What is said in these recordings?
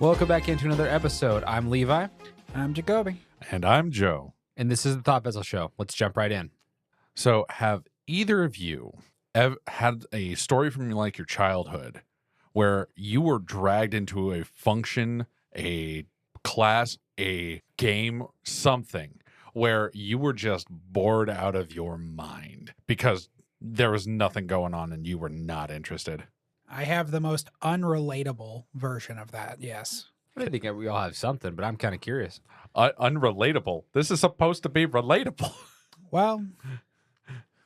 Welcome back into another episode. I'm Levi. I'm Jacoby. And I'm Joe. And this is the Thought Vessel Show. Let's jump right in. So have either of you had a story from like your childhood where you were dragged into a function, a class, a game, something where you were just bored out of your mind because there was nothing going on and you were not interested? I have the most unrelatable version of that, yes. I think we all have something, but I'm kind of curious. Unrelatable. This is supposed to be relatable. Well,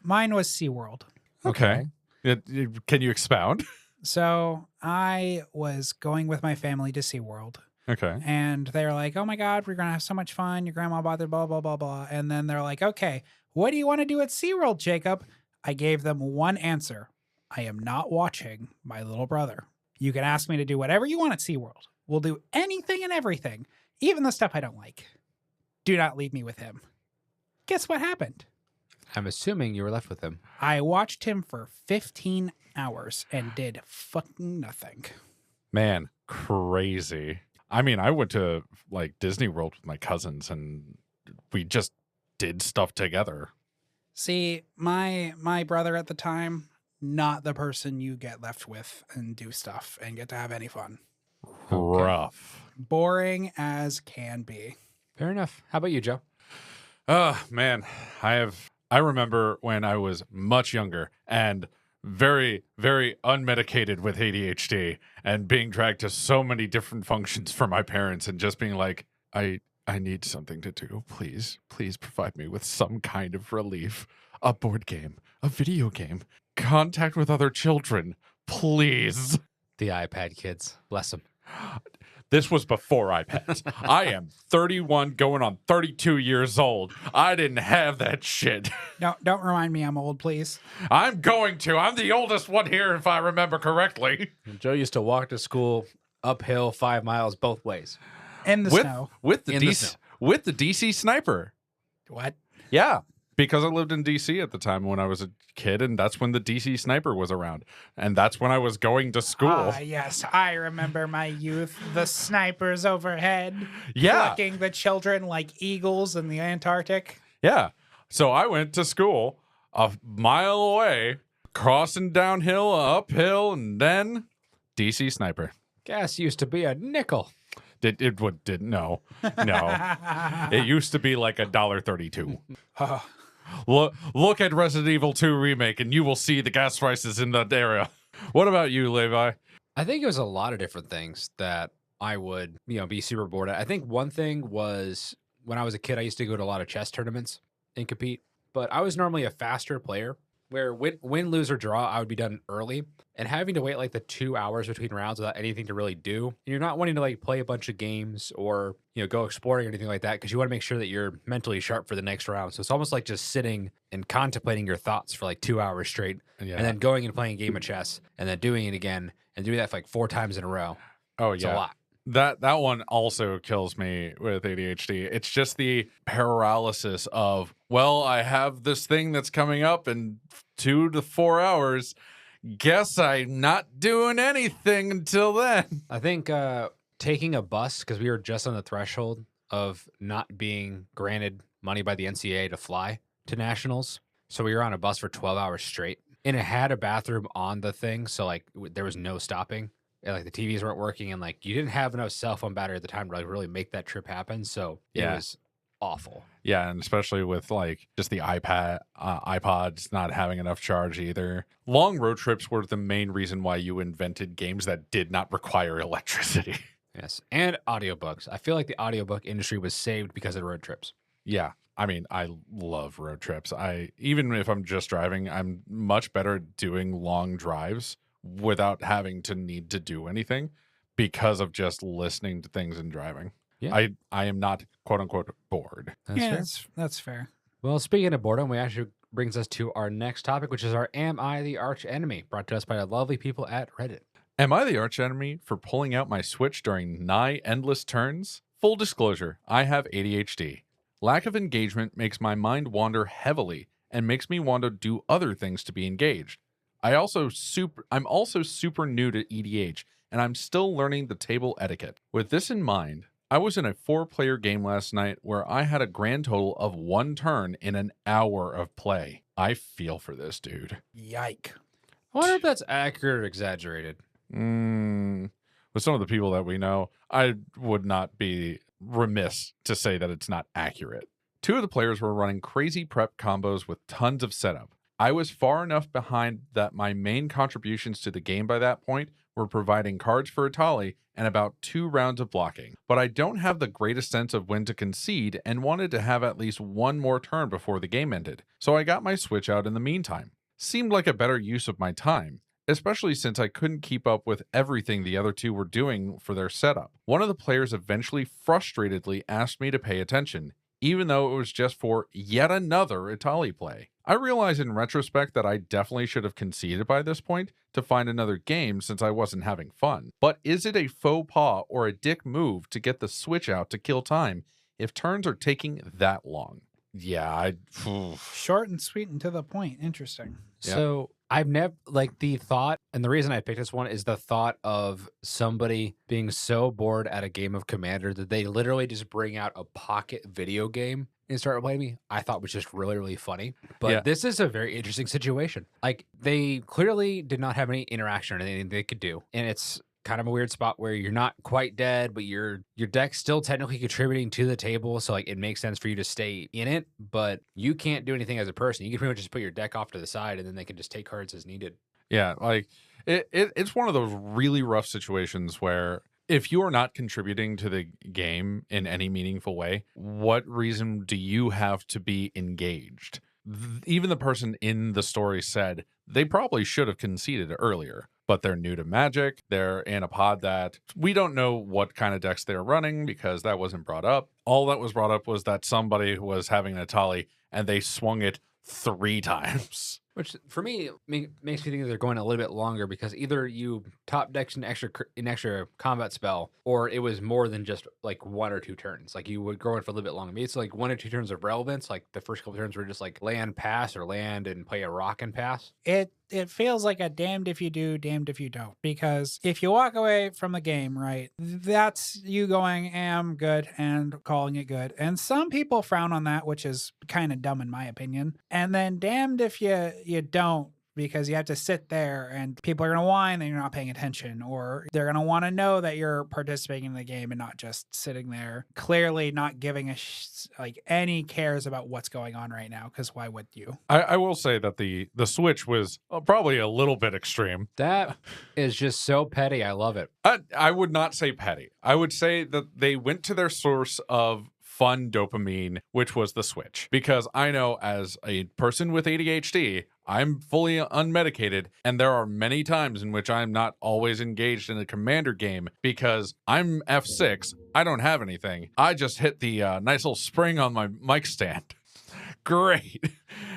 mine was SeaWorld. Okay. Can you expound? So I was going with my family to SeaWorld. Okay. And they're like, oh my God, we're going to have so much fun. Your grandma bought it, blah, blah, blah, blah. And then they're like, okay, what do you want to do at SeaWorld, Jacob? I gave them one answer. I am not watching my little brother. You can ask me to do whatever you want at SeaWorld. We'll do anything and everything, even the stuff I don't like. Do not leave me with him. Guess what happened? I'm assuming you were left with him. I watched him for 15 hours and did fucking nothing. Man, crazy. I mean, I went to like Disney World with my cousins and we just did stuff together. See, my brother at the time, not the person you get left with and do stuff and get to have any fun. Okay. Rough. Boring as can be. Fair enough. How about you, Joe? Oh, man. I remember when I was much younger and very, very unmedicated with ADHD and being dragged to so many different functions for my parents and just being like, I need something to do. Please provide me with some kind of relief. A board game, a video game, contact with other children, please. The iPad kids. Bless them. This was before iPads. I am 31 going on 32 years old. I didn't have that shit. Don't remind me I'm old, please. I'm going to. I'm the oldest one here, if I remember correctly. Joe used to walk to school uphill 5 miles both ways. In the snow. With the In the DC snow. with the DC sniper. What? Yeah, because I lived in DC at the time when I was a kid, and that's when the DC sniper was around, and that's when I was going to school. Ah, yes, I remember my youth. The snipers overhead, Yeah. plucking the children like eagles in the Antarctic. Yeah. So I went to school a mile away, crossing downhill, uphill, and then DC sniper. Gas used to be a nickel. No. It used to be like $1.32. Oh, Look at Resident Evil 2 remake, and you will see the gas prices in that area. What about you, Levi? I think it was a lot of different things that I would, be super bored at. I think one thing was when I was a kid, I used to go to a lot of chess tournaments and compete, but I was normally a faster player where win, lose, or draw, I would be done early. And having to wait like the 2 hours between rounds without anything to really do, and you're not wanting to like play a bunch of games or go exploring or anything like that because you want to make sure that you're mentally sharp for the next round. So it's almost like just sitting and contemplating your thoughts for like 2 hours straight, Yeah. and then going and playing a game of chess, and then doing it again, and doing that for like 4 times in a row. Oh, It's yeah. a lot. That one also kills me with ADHD. It's just the paralysis of, well, I have this thing that's coming up in 2 to 4 hours. Guess I'm not doing anything until then. I think taking a bus, because we were just on the threshold of not being granted money by the NCAA to fly to nationals. So we were on a bus for 12 hours straight, and it had a bathroom on the thing. So like there was no stopping. And, like the TVs weren't working, and like you didn't have enough cell phone battery at the time to like really make that trip happen. So it Yeah. was awful. Yeah, and especially with like just the iPods not having enough charge either. Long road trips were the main reason why you invented games that did not require electricity. Yes. And audiobooks. I feel like the audiobook industry was saved because of road trips. Yeah. I mean, I love road trips. Even if I'm just driving, I'm much better at doing long drives without having to need to do anything because of just listening to things and driving. Yeah. I am not quote unquote bored. That's yeah, fair. that's fair. Well, speaking of boredom, we actually brings us to our next topic, which is our Am I the Arch Enemy? Brought to us by the lovely people at Reddit. Am I the arch enemy for pulling out my Switch during nigh endless turns? Full disclosure, I have ADHD. Lack of engagement makes my mind wander heavily and makes me want to do other things to be engaged. I'm also super new to EDH and I'm still learning the table etiquette. With this in mind, I was in a 4-player game last night where I had a grand total of 1 turn in an hour of play. I feel for this dude. Yike. I wonder if that's accurate or exaggerated. With some of the people that we know, I would not be remiss to say that it's not accurate. 2 of the players were running crazy prep combos with tons of setup. I was far enough behind that my main contributions to the game by that point were providing cards for Atali and about 2 rounds of blocking. But I don't have the greatest sense of when to concede and wanted to have at least 1 more turn before the game ended, so I got my switch out in the meantime. Seemed like a better use of my time, especially since I couldn't keep up with everything the other 2 were doing for their setup. One of the players eventually frustratedly asked me to pay attention, even though it was just for yet another Atali play. I realize in retrospect that I definitely should have conceded by this point to find another game since I wasn't having fun. But is it a faux pas or a dick move to get the switch out to kill time if turns are taking that long? Yeah, Short and sweet and to the point. Interesting. Yeah. So I've never, like, the thought, and the reason I picked this one is the thought of somebody being so bored at a game of Commander that they literally just bring out a pocket video game and start playing me. I thought was just really, really funny. But Yeah. this is a very interesting situation. Like, they clearly did not have any interaction or anything they could do. And it's kind of a weird spot where you're not quite dead, but your deck's still technically contributing to the table, so like it makes sense for you to stay in it, but you can't do anything as a person. You can pretty much just put your deck off to the side and then they can just take cards as needed. Yeah, like it's one of those really rough situations where if you are not contributing to the game in any meaningful way, what reason do you have to be engaged? Even the person in the story said they probably should have conceded earlier, but they're new to Magic. They're in a pod that we don't know what kind of decks they're running because that wasn't brought up. All that was brought up was that somebody was having an Atali and they swung it 3 times. Which for me makes me think that they're going a little bit longer because either you top decks an extra combat spell, or it was more than just like 1 or 2 turns. Like you would go in for a little bit longer. Maybe it's like 1 or 2 turns of relevance. Like the first couple turns were just like land pass or land and play a rock and pass. It feels like a damned if you do, damned if you don't. Because if you walk away from the game, right, that's you going, am good and calling it good. And some people frown on that, which is kind of dumb in my opinion. And then damned if you don't, because you have to sit there and people are going to whine that you're not paying attention, or they're going to want to know that you're participating in the game and not just sitting there clearly not giving like any cares about what's going on right now, because why would you? I will say that the switch was probably a little bit extreme. That is just so petty. I love it. I would not say petty. I would say that they went to their source of fun dopamine, which was the switch. Because I know as a person with ADHD, I'm fully unmedicated, and there are many times in which I'm not always engaged in a Commander game because I'm F6, I don't have anything. I just hit the nice little spring on my mic stand. Great.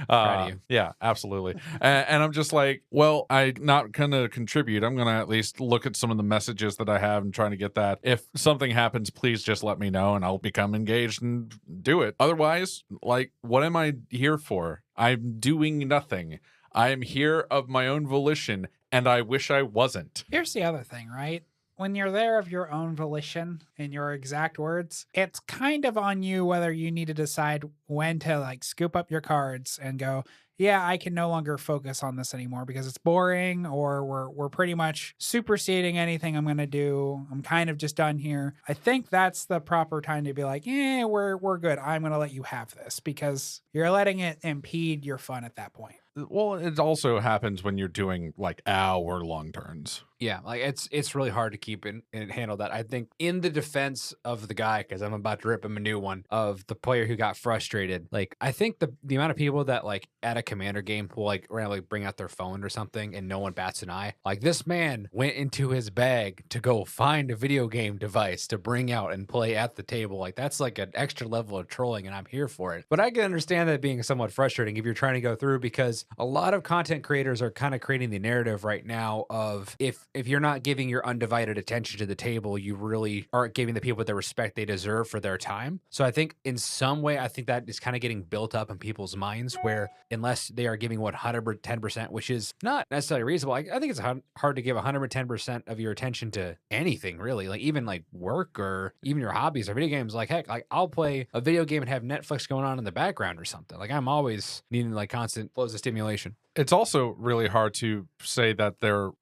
Proud of you. Yeah, absolutely. And I'm just like, well, I'm not going to contribute. I'm going to at least look at some of the messages that I have and trying to get that. If something happens, please just let me know and I'll become engaged and do it. Otherwise, like, what am I here for? I'm doing nothing. I'm here of my own volition, and I wish I wasn't. Here's the other thing, right? When you're there of your own volition, in your exact words, it's kind of on you whether you need to decide when to like scoop up your cards and go, yeah, I can no longer focus on this anymore because it's boring, or we're pretty much superseding anything I'm going to do. I'm kind of just done here. I think that's the proper time to be like, we're good. I'm going to let you have this, because you're letting it impede your fun at that point. Well, it also happens when you're doing like hour-long turns. Yeah, like it's really hard to keep and handle that. I think in the defense of the guy, because I'm about to rip him a new one, of the player who got frustrated, like I think the amount of people that like at a Commander game will like randomly bring out their phone or something and no one bats an eye. Like this man went into his bag to go find a video game device to bring out and play at the table. Like that's like an extra level of trolling, and I'm here for it. But I can understand that being somewhat frustrating if you're trying to go through, because because a lot of content creators are kind of creating the narrative right now of if you're not giving your undivided attention to the table, you really aren't giving the people the respect they deserve for their time. So I think in some way, I think that is kind of getting built up in people's minds where unless they are giving 110%, which is not necessarily reasonable, I think it's hard to give 110% of your attention to anything really, like even like work or even your hobbies or video games. Like heck, like I'll play a video game and have Netflix going on in the background or something. Like I'm always needing like constant flows of stimulation. It's also really hard to say that their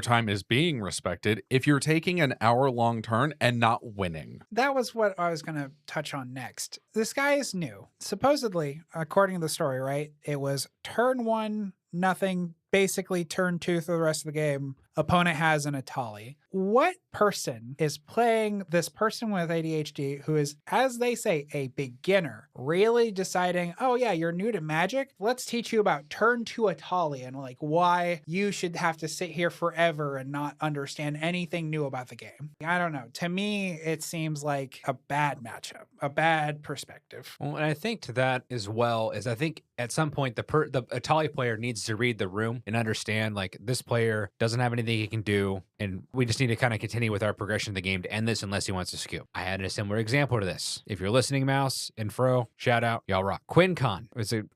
time is being respected if you're taking an hour-long turn and not winning. That was what I was going to touch on next. This guy is new. Supposedly, according to the story, right? It was turn 1, nothing. Basically, turn 2 through the rest of the game. Opponent has an Atali. What person is playing this person with ADHD who is, as they say, a beginner, really deciding, oh yeah, you're new to Magic? Let's teach you about turn 2 Atali and like why you should have to sit here forever and not understand anything new about the game. I don't know. To me, it seems like a bad matchup, a bad perspective. Well, and I think to that as well is I think at some point the Atali player needs to read the room and understand like this player doesn't have anything he can do, and we just need to kind of continue with our progression of the game to end this unless he wants to scoop. I had a similar example to this. If you're listening, Mouse and Fro, shout out, y'all rock. QuinCon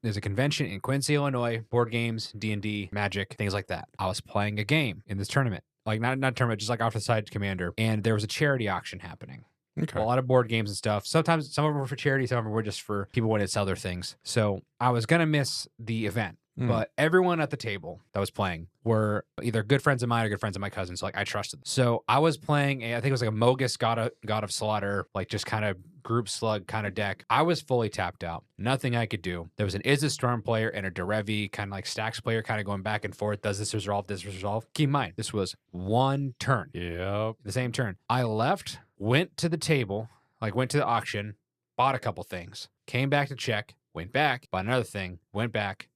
is a convention in Quincy, Illinois, board games, D&D, Magic, things like that. I was playing a game in this tournament, like not tournament, just like off the side commander, and there was a charity auction happening. Okay. A lot of board games and stuff. Sometimes some of them were for charity, some of them were just for people wanting to sell their things. So I was gonna miss the event, but everyone at the table that was playing were either good friends of mine or good friends of my cousin. So like I trusted them. So I was playing I think it was like a Mogus God of Slaughter, like just kind of group slug kind of deck. I was fully tapped out. Nothing I could do. There was an Izzet Storm player and a Derevi kind of like stacks player kind of going back and forth. Does this resolve? This resolve? Keep in mind, this was one turn. Yep. The same turn. I left, went to the table, like went to the auction, bought a couple things, came back to check, went back, bought another thing, went back,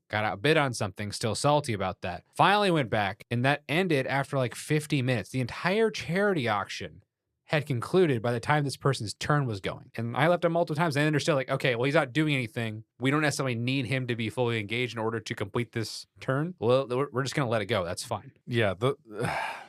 got outbid on something, still salty about that. Finally went back, and that ended after like 50 minutes. The entire charity auction had concluded by the time this person's turn was going. And I left him multiple times. And I understood like, okay, well, he's not doing anything. We don't necessarily need him to be fully engaged in order to complete this turn. Well, we're just going to let it go. That's fine. Yeah,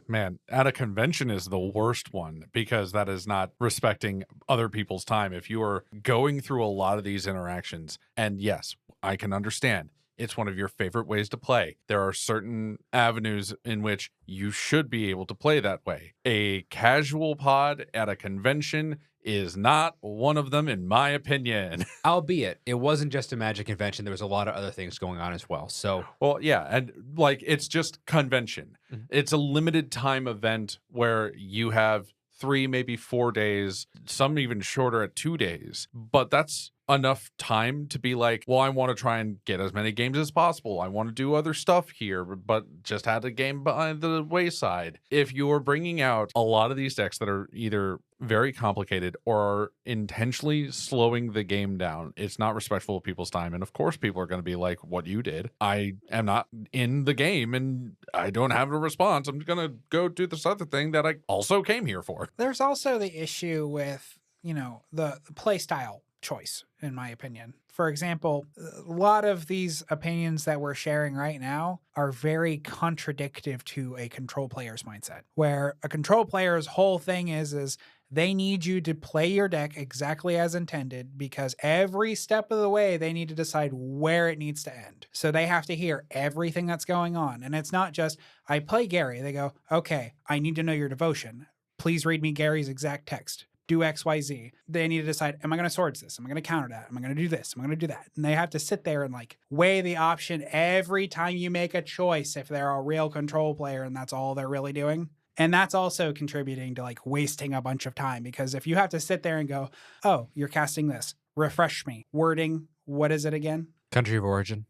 man, at a convention is the worst one because that is not respecting other people's time. If you are going through a lot of these interactions, and yes, I can understand it's one of your favorite ways to play. There are certain avenues in which you should be able to play that way. A casual pod at a convention is not one of them, in my opinion. Albeit, it wasn't just a Magic convention. There was a lot of other things going on as well. So, well, yeah, and like it's just convention. Mhm. It's a limited time event where you have 3, maybe 4 days, some even shorter at 2 days. But that's enough time to be like, well, I want to try and get as many games as possible. I want to do other stuff here, but just had a game behind the wayside. If you're bringing out a lot of these decks that are either very complicated or are intentionally slowing the game down, it's not respectful of people's time. And of course, people are going to be like, what you did. I am not in the game and I don't have a response. I'm going to go do this other thing that I also came here for. There's also the issue with, the play style choice, in my opinion. For example, a lot of these opinions that we're sharing right now are very contradictory to a control player's mindset, where a control player's whole thing is they need you to play your deck exactly as intended because every step of the way they need to decide where it needs to end. So they have to hear everything that's going on. And it's not just, I play Gary. They go, okay, I need to know your devotion. Please read me Gary's exact text. Do X, Y, Z. They need to decide, am I going to swords this? Am I going to counter that? Am I going to do this? Am I going to do that? And they have to sit there and like weigh the option every time you make a choice if they're a real control player and that's all they're really doing. And that's also contributing to like wasting a bunch of time because if you have to sit there and go, oh, you're casting this, refresh me. Wording, what is it again? Country of origin.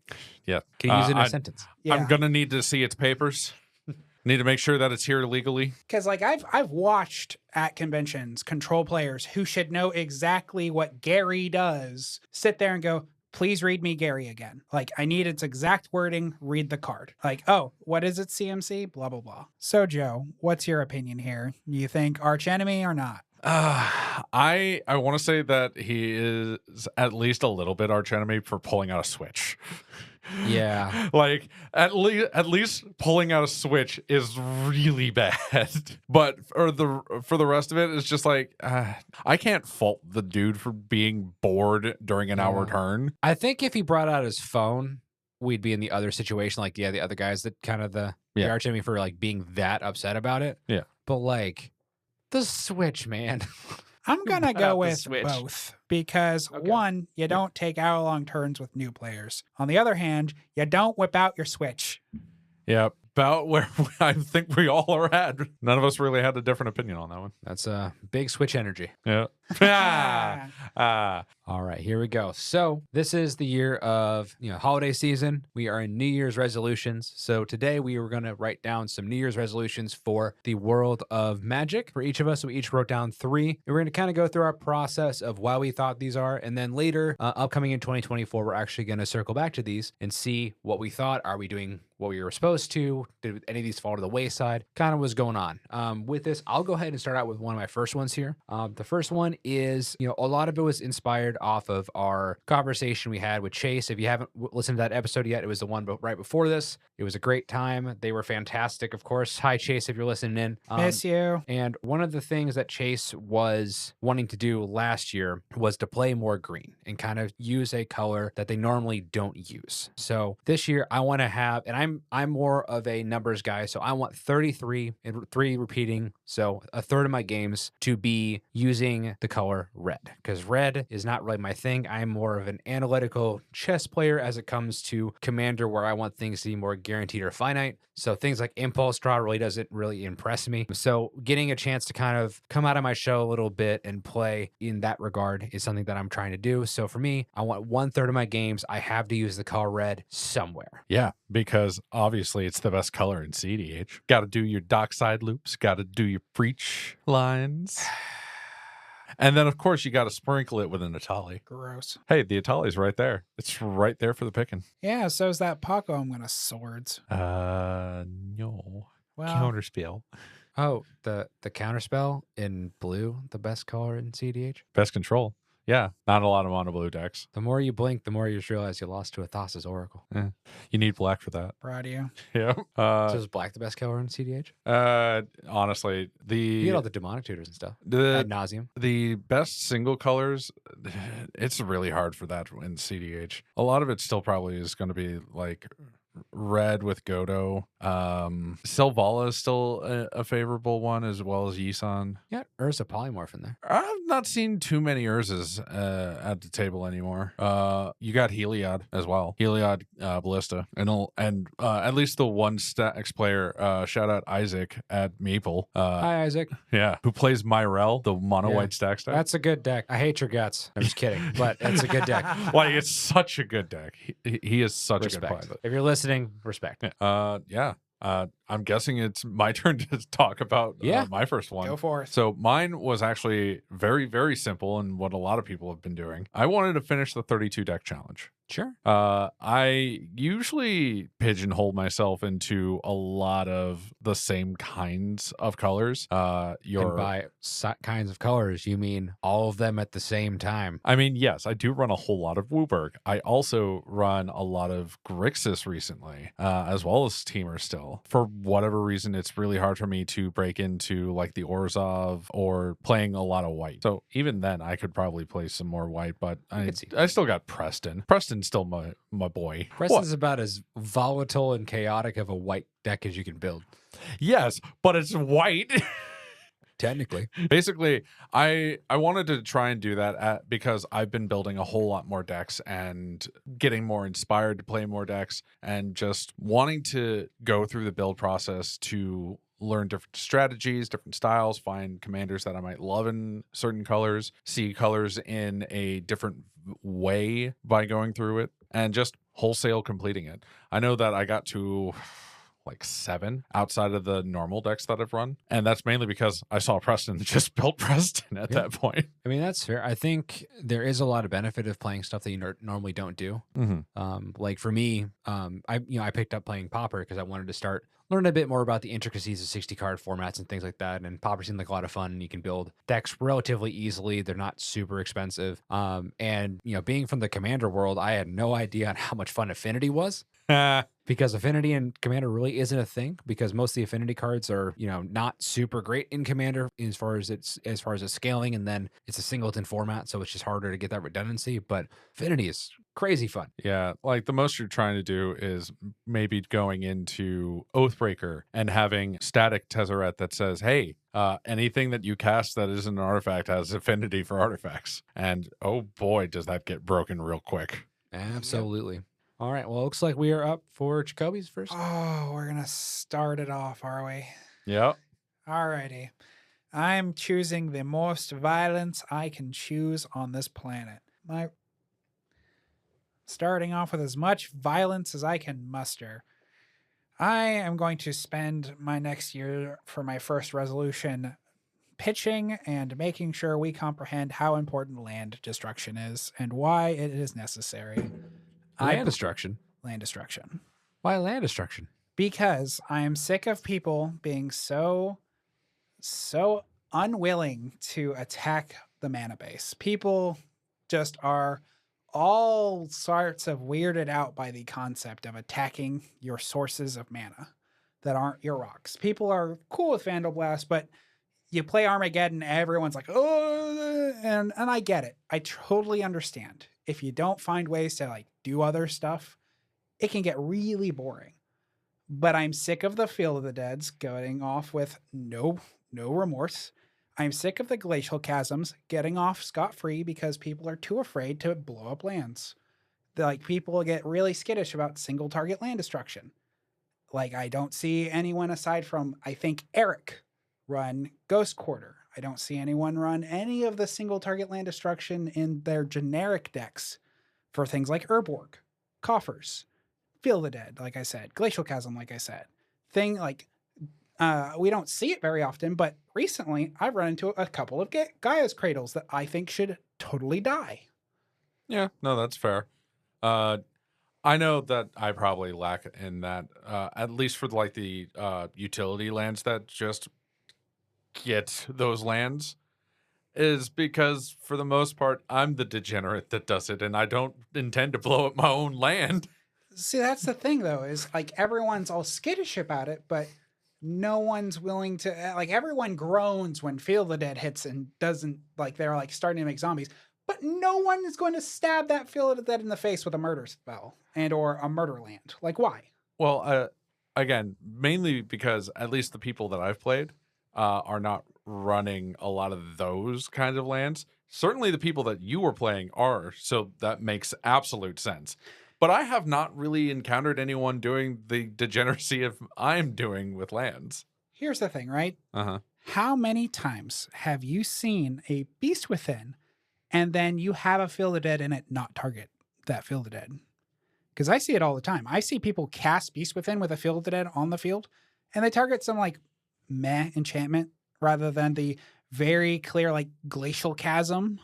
Yeah. Can you use it in a sentence? Yeah. I'm going to need to see its papers. Need to make sure that it's here legally. Because like I've watched at conventions control players who should know exactly what Gary does sit there and go, please read me Gary again. Like I need its exact wording, read the card. Like, oh, what is it, CMC? Blah, blah, blah. So Joe, what's your opinion here? You think arch enemy or not? I want to say that he is at least a little bit arch enemy for pulling out a switch. Yeah. Like at least pulling out a switch is really bad. But for the rest of it, it's just like I can't fault the dude for being bored during an hour Yeah. turn. I think if he brought out his phone, we'd be in the other situation. Like, yeah, the other guys that kind of the Yeah. arch enemy for like being that upset about it. Yeah. But like the Switch, man. I'm going to Brought out go the with Switch. both because Okay. one, you don't take hour-long turns with new players. On the other hand, you don't whip out your Switch. Yeah, about where I think we all are at. None of us really had a different opinion on that one. That's a big Switch energy. Yeah. All right, here we go. So this is the year of holiday season. We are in New Year's resolutions. So today we were going to write down some New Year's resolutions for the world of Magic. For each of us, we each wrote down 3. And we're going to kind of go through our process of why we thought these are, and then later, upcoming in 2024, we're actually going to circle back to these and see what we thought. Are we doing what we were supposed to? Did any of these fall to the wayside? Kind of what's going on. With this, I'll go ahead and start out with one of my first ones here. The first one is, a lot of it was inspired off of our conversation we had with Chase. If you haven't listened to that episode yet, it was the one right before this. It was a great time. They were fantastic, of course. Hi, Chase, if you're listening in. Miss you. And one of the things that Chase was wanting to do last year was to play more green and kind of use a color that they normally don't use. So this year I want to have, and I'm more of a numbers guy, so I want 33 and 3 repeating. So a third of my games to be using the color red, because red is not really my thing. I'm more of an analytical chess player as it comes to Commander, where I want things to be more guaranteed or finite. So things like Impulse Draw really doesn't really impress me. So getting a chance to kind of come out of my shell a little bit and play in that regard is something that I'm trying to do. So for me, I want 1/3 of my games, I have to use the color red somewhere. Yeah, because obviously it's the best color in CDH. Got to do your dockside loops, got to do your breach lines. And then, of course, you got to sprinkle it with an Atali. Gross. Hey, the Atali's right there. It's right there for the picking. Yeah, so's that Paco I'm going to swords. No. Well, Counterspell. Oh, the counterspell in blue, the best color in CDH. Best control. Yeah, not a lot of mono blue decks. The more you blink, the more you just realize you lost to a Thassa's Oracle. You need black for that. proud of you. Yeah. So is black the best color in CDH? Honestly, You get all the the demonic tutors and stuff. the Ad nauseum. the best single colors, it's really hard for that in CDH. A lot of it still probably is going to be like red with Godo. Selvala is still a favorable one, as well as Yisan. Yeah, Urza polymorph in there. I've not seen too many Urzas at the table anymore. You got Heliod as well. Heliod Ballista. And at least the one stacks player, shout out Isaac at Maple. Hi, Isaac. Yeah, who plays Myrel, the mono Yeah. white stack. That's a good deck. I hate your guts. I'm just kidding, but it's a good deck. Like, it's such a good deck. He is such a good Respect. player. If you're listening, respect. Yeah. I'm guessing it's my turn to talk about my first one. Go for it. So mine was actually very, very simple, and what a lot of people have been doing. I wanted to finish the 32 deck challenge. Sure. I usually pigeonhole myself into a lot of the same kinds of colors. And by kinds of colors, you mean all of them at the same time. I mean, yes, I do run a whole lot of Wooburg. I also run a lot of Grixis recently, as well as Teamer still. For whatever reason, it's really hard for me to break into like the Orzhov or playing a lot of white. So even then, I could probably play some more white, but I still got Preston. Preston's still my boy. Preston's about as volatile and chaotic of a white deck as you can build. Yes, but it's white. Technically. Basically, I wanted to try and do that because I've been building a whole lot more decks and getting more inspired to play more decks and just wanting to go through the build process to learn different strategies, different styles, find commanders that I might love in certain colors, see colors in a different way by going through it, and just wholesale completing it. I know that I got to like 7 outside of the normal decks that I've run. And that's mainly because I saw Preston just built Preston at that point. I mean, that's fair. I think there is a lot of benefit of playing stuff that you normally don't do. Mm-hmm. Like for me, I picked up playing Pauper because I wanted to start learn a bit more about the intricacies of 60 card formats and things like that. And Pauper seemed like a lot of fun. You can build decks relatively easily. They're not super expensive. And being from the Commander world, I had no idea on how much fun Affinity was. Because Affinity in Commander really isn't a thing, because most of the Affinity cards are, not super great in Commander as far as its scaling, and then it's a singleton format, so it's just harder to get that redundancy. But Affinity is crazy fun. Yeah, like the most you're trying to do is maybe going into Oathbreaker and having static Tezzeret that says, hey, anything that you cast that isn't an artifact has affinity for artifacts. And oh boy, does that get broken real quick. Absolutely. Yep. All right. Well, it looks like we are up for Jacoby's first. Oh, we're going to start it off, are we? Yep. All righty. I'm choosing the most violence I can choose on this planet. Starting off with as much violence as I can muster. I am going to spend my next year for my first resolution pitching and making sure we comprehend how important land destruction is and why it is necessary. Land destruction? Land destruction. Why land destruction? Because I am sick of people being so unwilling to attack the mana base. People just are all sorts of weirded out by the concept of attacking your sources of mana that aren't your rocks. People are cool with Vandal Blast, but you play Armageddon, everyone's like, oh, and I get it. I totally understand. If you don't find ways to like do other stuff, it can get really boring. But I'm sick of the Field of the Deads going off with no remorse. I'm sick of the Glacial Chasms getting off scot-free because people are too afraid to blow up lands. People get really skittish about single target land destruction. I don't see anyone aside from, I think, Eric run Ghost Quarter. I don't see anyone run any of the single target land destruction in their generic decks for things like Urborg, Coffers, Field of the Dead, like I said, Glacial Chasm, like I said. We don't see it very often, but recently I've run into a couple of Gaia's Cradles that I think should totally die. Yeah, no, that's fair. I know that I probably lack in that, at least for the utility lands that just get those lands, is because for the most part, I'm the degenerate that does it, and I don't intend to blow up my own land. See, that's the thing, though, is everyone's all skittish about it, but no one's willing to, everyone groans when Field of the Dead hits and doesn't, they're starting to make zombies, but no one is going to stab that Field of the Dead in the face with a murder spell and or a murder land. Why? Well, again, mainly because at least the people that I've played are not running a lot of those kinds of lands. Certainly the people that you were playing are, so that makes absolute sense. But I have not really encountered anyone doing the degeneracy of I'm doing with lands. Here's the thing, right? Uh-huh. How many times have you seen a Beast Within and then you have a Field of the Dead in it not target that Field of the Dead? Because I see it all the time. I see people cast Beast Within with a Field of the Dead on the field, and they target some meh enchantment rather than the very clear Glacial Chasm.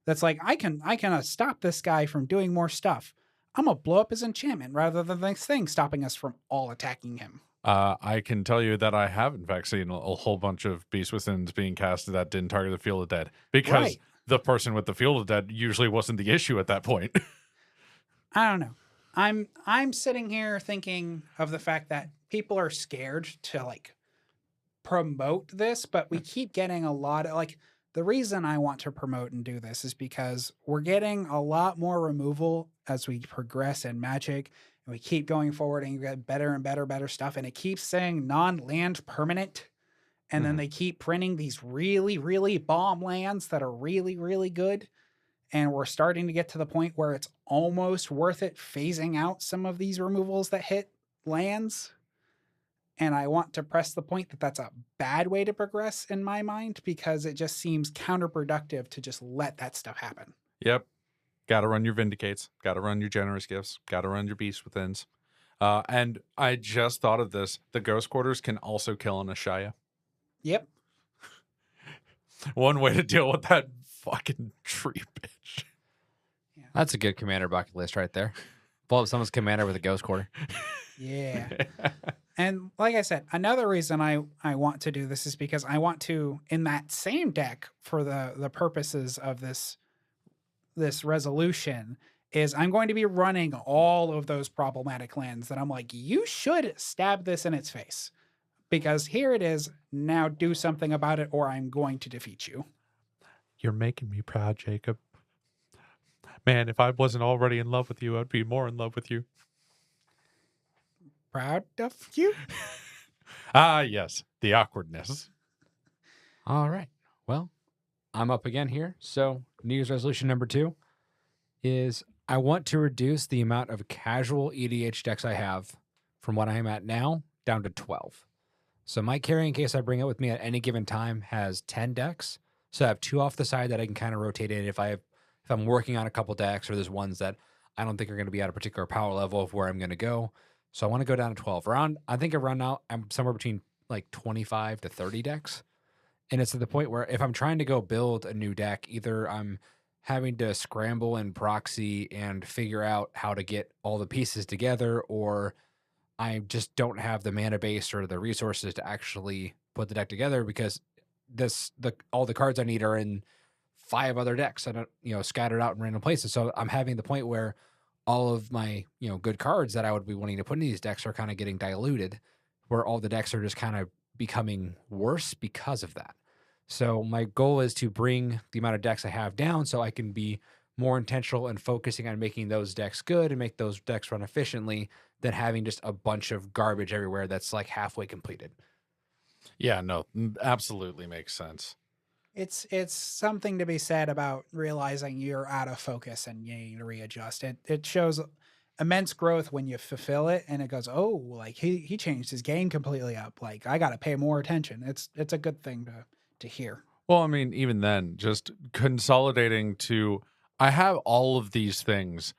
That's I can stop this guy from doing more stuff. I'm gonna blow up his enchantment rather than this thing stopping us from all attacking him. I can tell you that I have in fact seen a whole bunch of Beast Withins being casted that didn't target the Field of Dead because the person with the Field of Dead usually wasn't the issue at that point. I don't know. I'm sitting here thinking of the fact that people are scared to promote this, but we keep getting a lot of the reason I want to promote and do this is because we're getting a lot more removal as we progress in Magic, and we keep going forward and get better and better stuff, and it keeps saying non-land permanent, and then they keep printing these really, really bomb lands that are really, really good, and we're starting to get to the point where it's almost worth it phasing out some of these removals that hit lands. And I want to press the point that that's a bad way to progress in my mind, because it just seems counterproductive to just let that stuff happen. Yep. Got to run your Vindicates. Got to run your Generous Gifts. Got to run your Beast Withins. And I just thought of this. The Ghost Quarters can also kill an Ashaya. Yep. One way to deal with that fucking tree bitch. Yeah. That's a good commander bucket list right there. Blow up someone's commander with a Ghost Quarter. Yeah. And like I said, another reason I want to do this is because I want to, in that same deck, for the purposes of this resolution, is I'm going to be running all of those problematic lands that I'm like, you should stab this in its face. Because here it is, now do something about it, or I'm going to defeat you. You're making me proud, Jacob. Man, if I wasn't already in love with you, I'd be more in love with you. Proud of you? Ah, yes, the awkwardness. All right. Well, I'm up again here. So, New Year's resolution number 2 is I want to reduce the amount of casual EDH decks I have from what I am at now down to 12. So, my carrying case I bring it with me at any given time has 10 decks. So, I have 2 off the side that I can kind of rotate in if I'm working on a couple decks or there's ones that I don't think are going to be at a particular power level of where I'm going to go. So, I want to go down to 12. I think around now I'm somewhere between like 25 to 30 decks. And it's to the point where if I'm trying to go build a new deck, either I'm having to scramble and proxy and figure out how to get all the pieces together, or I just don't have the mana base or the resources to actually put the deck together because all the cards I need are in 5 other decks and scattered out in random places. So I'm having the point where all of my good cards that I would be wanting to put in these decks are kind of getting diluted, where all the decks are just kind of becoming worse because of that. So my goal is to bring the amount of decks I have down so I can be more intentional and focusing on making those decks good and make those decks run efficiently than having just a bunch of garbage everywhere that's like halfway completed. Yeah, no, absolutely makes sense. It's something to be said about realizing you're out of focus and you need to readjust. It shows immense growth when you fulfill it, and it goes, oh, like he changed his game completely up. Like I got to pay more attention. It's a good thing to hear. Well, I mean, even then, just consolidating to, I have all of these things.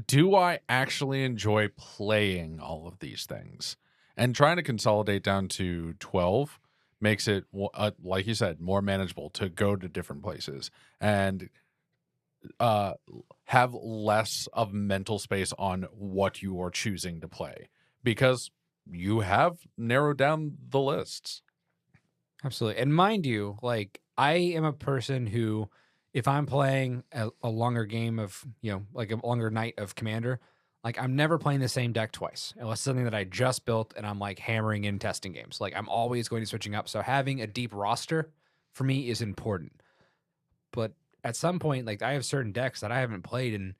Do I actually enjoy playing all of these things? And trying to consolidate down to 12 makes it, like you said, more manageable to go to different places and have less of mental space on what you are choosing to play because you have narrowed down the lists. Absolutely. And mind you, like I am a person who, if I'm playing a longer game of, like a longer night of Commander, like I'm never playing the same deck twice, unless it's something that I just built and I'm like hammering in testing games. Like I'm always going to be switching up. So having a deep roster for me is important. But at some point, like I have certain decks that I haven't played in,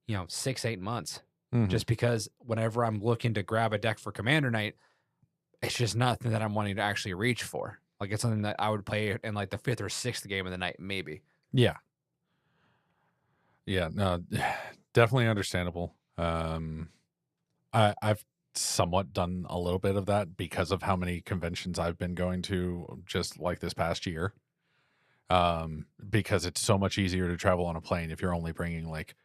6-8 months, just because whenever I'm looking to grab a deck for Commander night, it's just nothing that I'm wanting to actually reach for. Like it's something that I would play in like the 5th or 6th game of the night, maybe. Yeah. Yeah, no, definitely understandable. I've somewhat done a little bit of that because of how many conventions I've been going to just like this past year. Because it's so much easier to travel on a plane if you're only bringing like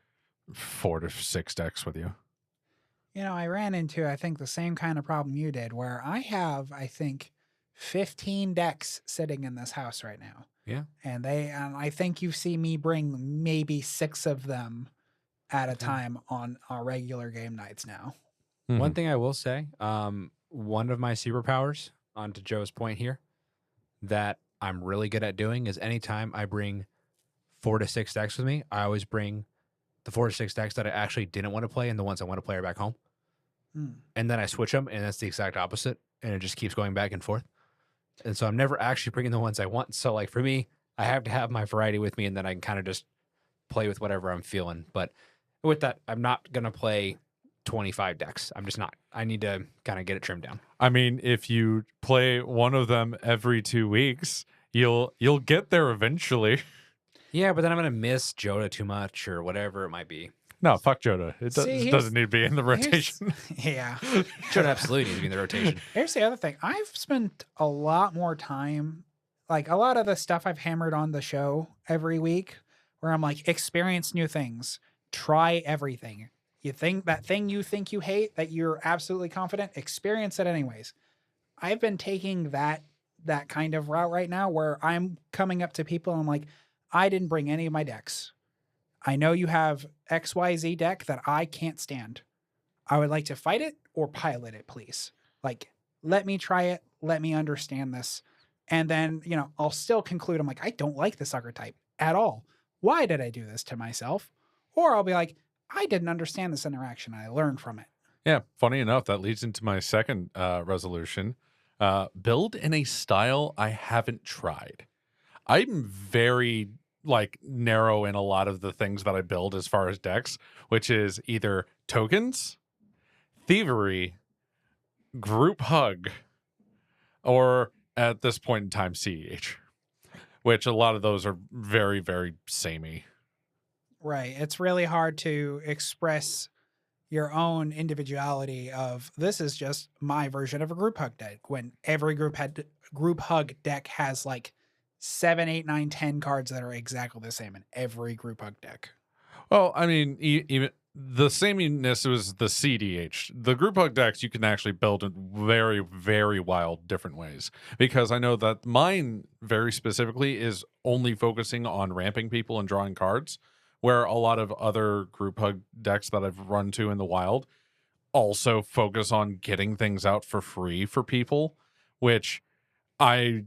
4 to 6 decks with you. I ran into, I think, the same kind of problem you did, where I have, I think, 15 decks sitting in this house right now. Yeah. And I think you see me bring maybe 6 of them at a time on our regular game nights now. One thing I will say, one of my superpowers, on to Joe's point here, that I'm really good at doing is anytime I bring 4 to 6 decks with me, I always bring the 4 to 6 decks that I actually didn't want to play and the ones I want to play are back home. And then I switch them, and that's the exact opposite. And it just keeps going back and forth. And so I'm never actually bringing the ones I want. So like for me, I have to have my variety with me, and then I can kind of just play with whatever I'm feeling. But with that, I'm not going to play 25 decks. I'm just not. I need to kind of get it trimmed down. I mean, if you play one of them every 2 weeks, you'll get there eventually. Yeah, but then I'm going to miss Joda too much or whatever it might be. No, fuck Joda. It doesn't need to be in the rotation. Yeah. Joda absolutely needs to be in the rotation. Here's the other thing. I've spent a lot more time, like a lot of the stuff I've hammered on the show every week, where I'm like, experience new things, try everything. You think that thing you think you hate, that you're absolutely confident, experience it anyways. I've been taking that kind of route right now, where I'm coming up to people and I'm like, I didn't bring any of my decks. I know you have XYZ deck that I can't stand. I would like to fight it or pilot it, please. Like, let me try it, let me understand this. And then, I'll still conclude, I'm like, I don't like this archetype at all. Why did I do this to myself? Or I'll be like, I didn't understand this interaction. I learned from it. Yeah, funny enough, that leads into my second resolution. Build in a style I haven't tried. I'm very narrow in a lot of the things that I build as far as decks, which is either tokens, thievery, group hug, or at this point in time, CEH, which a lot of those are very, very samey. Right. It's really hard to express your own individuality of this is just my version of a group hug deck when every group hug deck has like 7, 8, 9, 10 cards that are exactly the same in every group hug deck. Well, I mean, even the sameness was the CDH. The group hug decks you can actually build in very, very wild different ways. Because I know that mine very specifically is only focusing on ramping people and drawing cards, where a lot of other group hug decks that I've run to in the wild also focus on getting things out for free for people, which I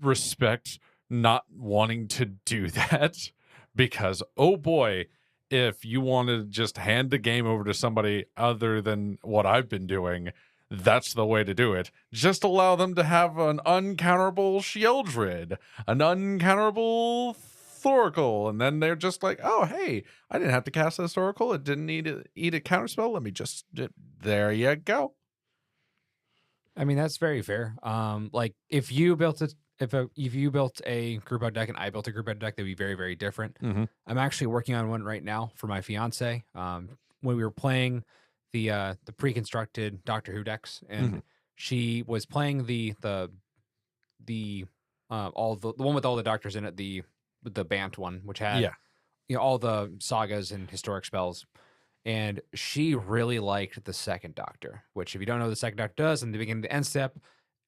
respect not wanting to do that because, oh boy, if you want to just hand the game over to somebody other than what I've been doing, that's the way to do it. Just allow them to have an uncounterable Shieldred, an uncounterable Thoracle, and then they're just like, oh, hey, I didn't have to cast this Thoracle. It didn't need to eat a counterspell. Let me just, there you go. I mean, that's very fair. Like if you built a group hug deck and I built a group hug deck, they'd be very, very different. Mm-hmm. I'm actually working on one right now for my fiance. When we were playing the pre-constructed Doctor Who decks, and she was playing the one with all the doctors in it, the Bant one, which had all the sagas and historic spells. And she really liked the second Doctor, which if you don't know what the second Doctor does, in the beginning of the end step,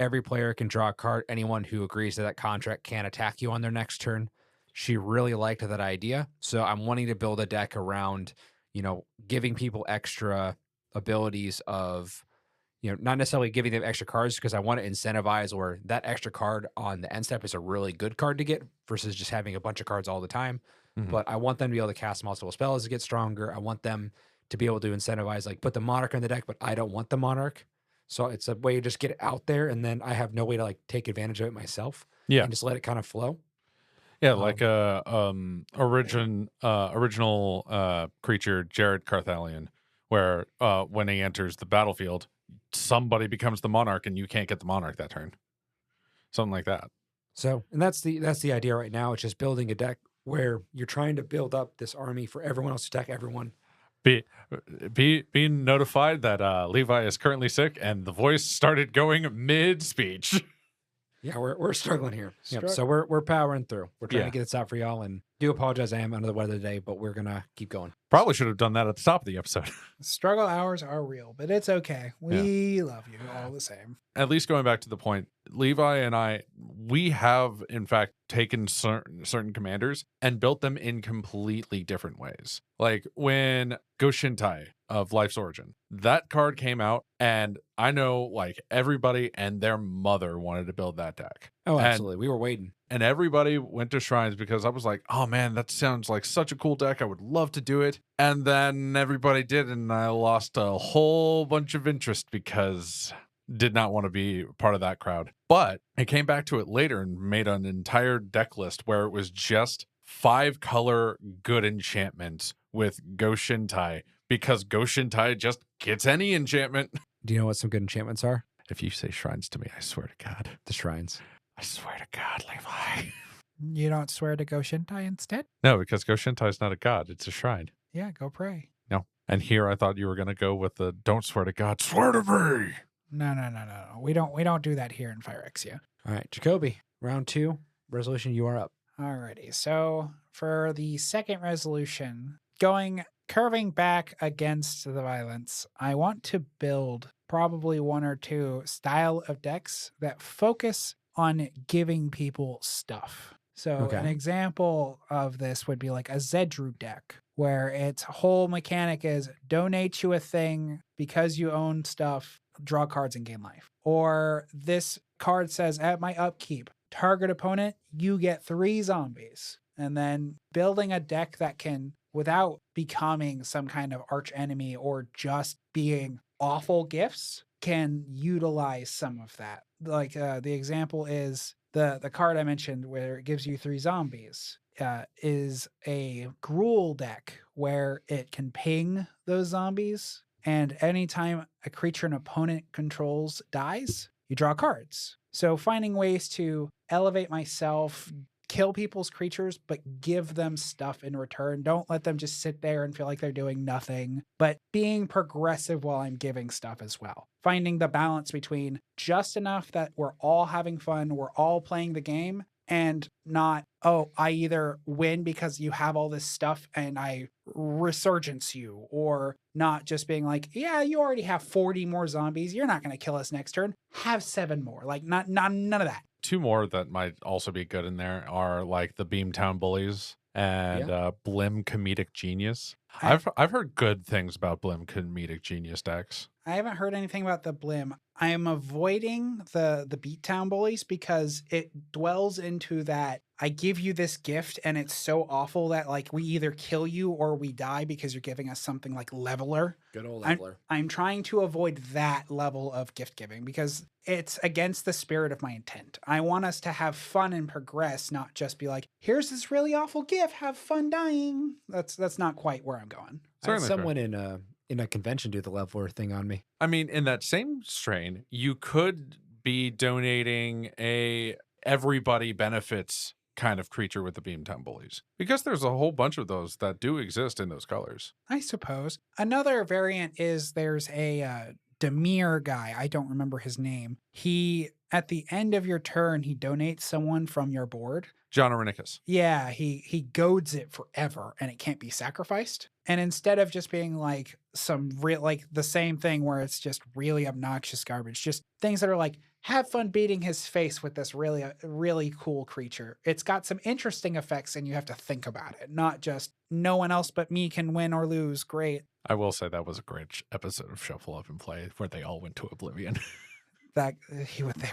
every player can draw a card. Anyone who agrees to that contract can attack you on their next turn. She really liked that idea. So I'm wanting to build a deck around, giving people extra abilities of, not necessarily giving them extra cards because I want to incentivize where that extra card on the end step is a really good card to get versus just having a bunch of cards all the time. But I want them to be able to cast multiple spells to get stronger. I want them to be able to incentivize, like put the Monarch in the deck, but I don't want the Monarch. So it's a way to just get it out there, and then I have no way to like take advantage of it myself. Yeah, and just let it kind of flow. Yeah, like original creature, Jared Carthalion, where when he enters the battlefield, somebody becomes the Monarch, and you can't get the Monarch that turn. Something like that. So, and that's the idea right now. It's just building a deck where you're trying to build up this army for everyone else to attack everyone. Being notified that Levi is currently sick and the voice started going mid-speech. Yeah, we're struggling here. Yep. So we're powering through. We're trying to get this out for y'all, and do apologize. I am under the weather today, but we're gonna keep going. Probably should have done that at the top of the episode. Struggle hours are real, but it's okay. We love you all the same. At least going back to the point, Levi and we have in fact taken certain commanders and built them in completely different ways. Like when Goshintai of Life's Origin, that card came out, and I know like everybody and their mother wanted to build that deck. Oh, absolutely. We were waiting. And everybody went to Shrines because I was like, oh man, that sounds like such a cool deck. I would love to do it. And then everybody did, and I lost a whole bunch of interest because did not want to be part of that crowd. But I came back to it later and made an entire deck list where it was just 5 color good enchantments with Goshintai, because Goshintai just gets any enchantment. Do you know what some good enchantments are? If you say Shrines to me, I swear to God. The Shrines. I swear to God, Levi. You don't swear to Goshintai instead? No, because Goshintai is not a god. It's a shrine. Yeah, go pray. No. And here I thought you were going to go with the don't swear to God, swear to me. No. We don't do that here in Phyrexia. All right, Jacoby, round 2, resolution, you are up. Alrighty, so for the second resolution, curving back against the violence, I want to build probably 1 or 2 style of decks that focus on giving people stuff. So an example of this would be like a Zedru deck, where its whole mechanic is donate you a thing because you own stuff, draw cards and gain life. Or this card says at my upkeep, target opponent, you get 3 zombies. And then building a deck that can, without becoming some kind of arch enemy or just being awful gifts, can utilize some of that. Like the example is the card I mentioned where it gives you 3 zombies. Is a Gruul deck where it can ping those zombies, and anytime a creature an opponent controls dies, you draw cards. So finding ways to elevate myself, kill people's creatures, but give them stuff in return. Don't let them just sit there and feel like they're doing nothing, but being progressive while I'm giving stuff as well. Finding the balance between just enough that we're all having fun, we're all playing the game, and not, oh, I either win because you have all this stuff and I resurgence you, or not just being like, yeah, you already have 40 more zombies. You're not going to kill us next turn. Have 7 more. Like, none of that. 2 more that might also be good in there are like the Beamtown Bullies and Blim Comedic Genius. I've heard good things about Blim Comedic Genius decks. I haven't heard anything about the Blim. I am avoiding the Beattown Bullies because it dwells into that I give you this gift and it's so awful that like we either kill you or we die because you're giving us something like Leveler. Good old Leveler. I'm trying to avoid that level of gift giving because it's against the spirit of my intent. I want us to have fun and progress, not just be like, here's this really awful gift, have fun dying. That's not quite where I'm going. I had someone in a convention do the Leveler thing on me. I mean, in that same strain, you could be donating a everybody benefits kind of creature with the Beamtown Bullies, because there's a whole bunch of those that do exist in those colors. I suppose. Another variant is there's a Demir guy. I don't remember his name. He, at the end of your turn, he donates someone from your board. John Orinicus. Yeah, he goads it forever and it can't be sacrificed. And instead of just being like some real, like the same thing where it's just really obnoxious garbage, just things that are like, have fun beating his face with this really cool creature. It's got some interesting effects and you have to think about it, not just no one else but me can win or lose. Great. I will say that was a great episode of Shuffle Up and Play where they all went to oblivion. They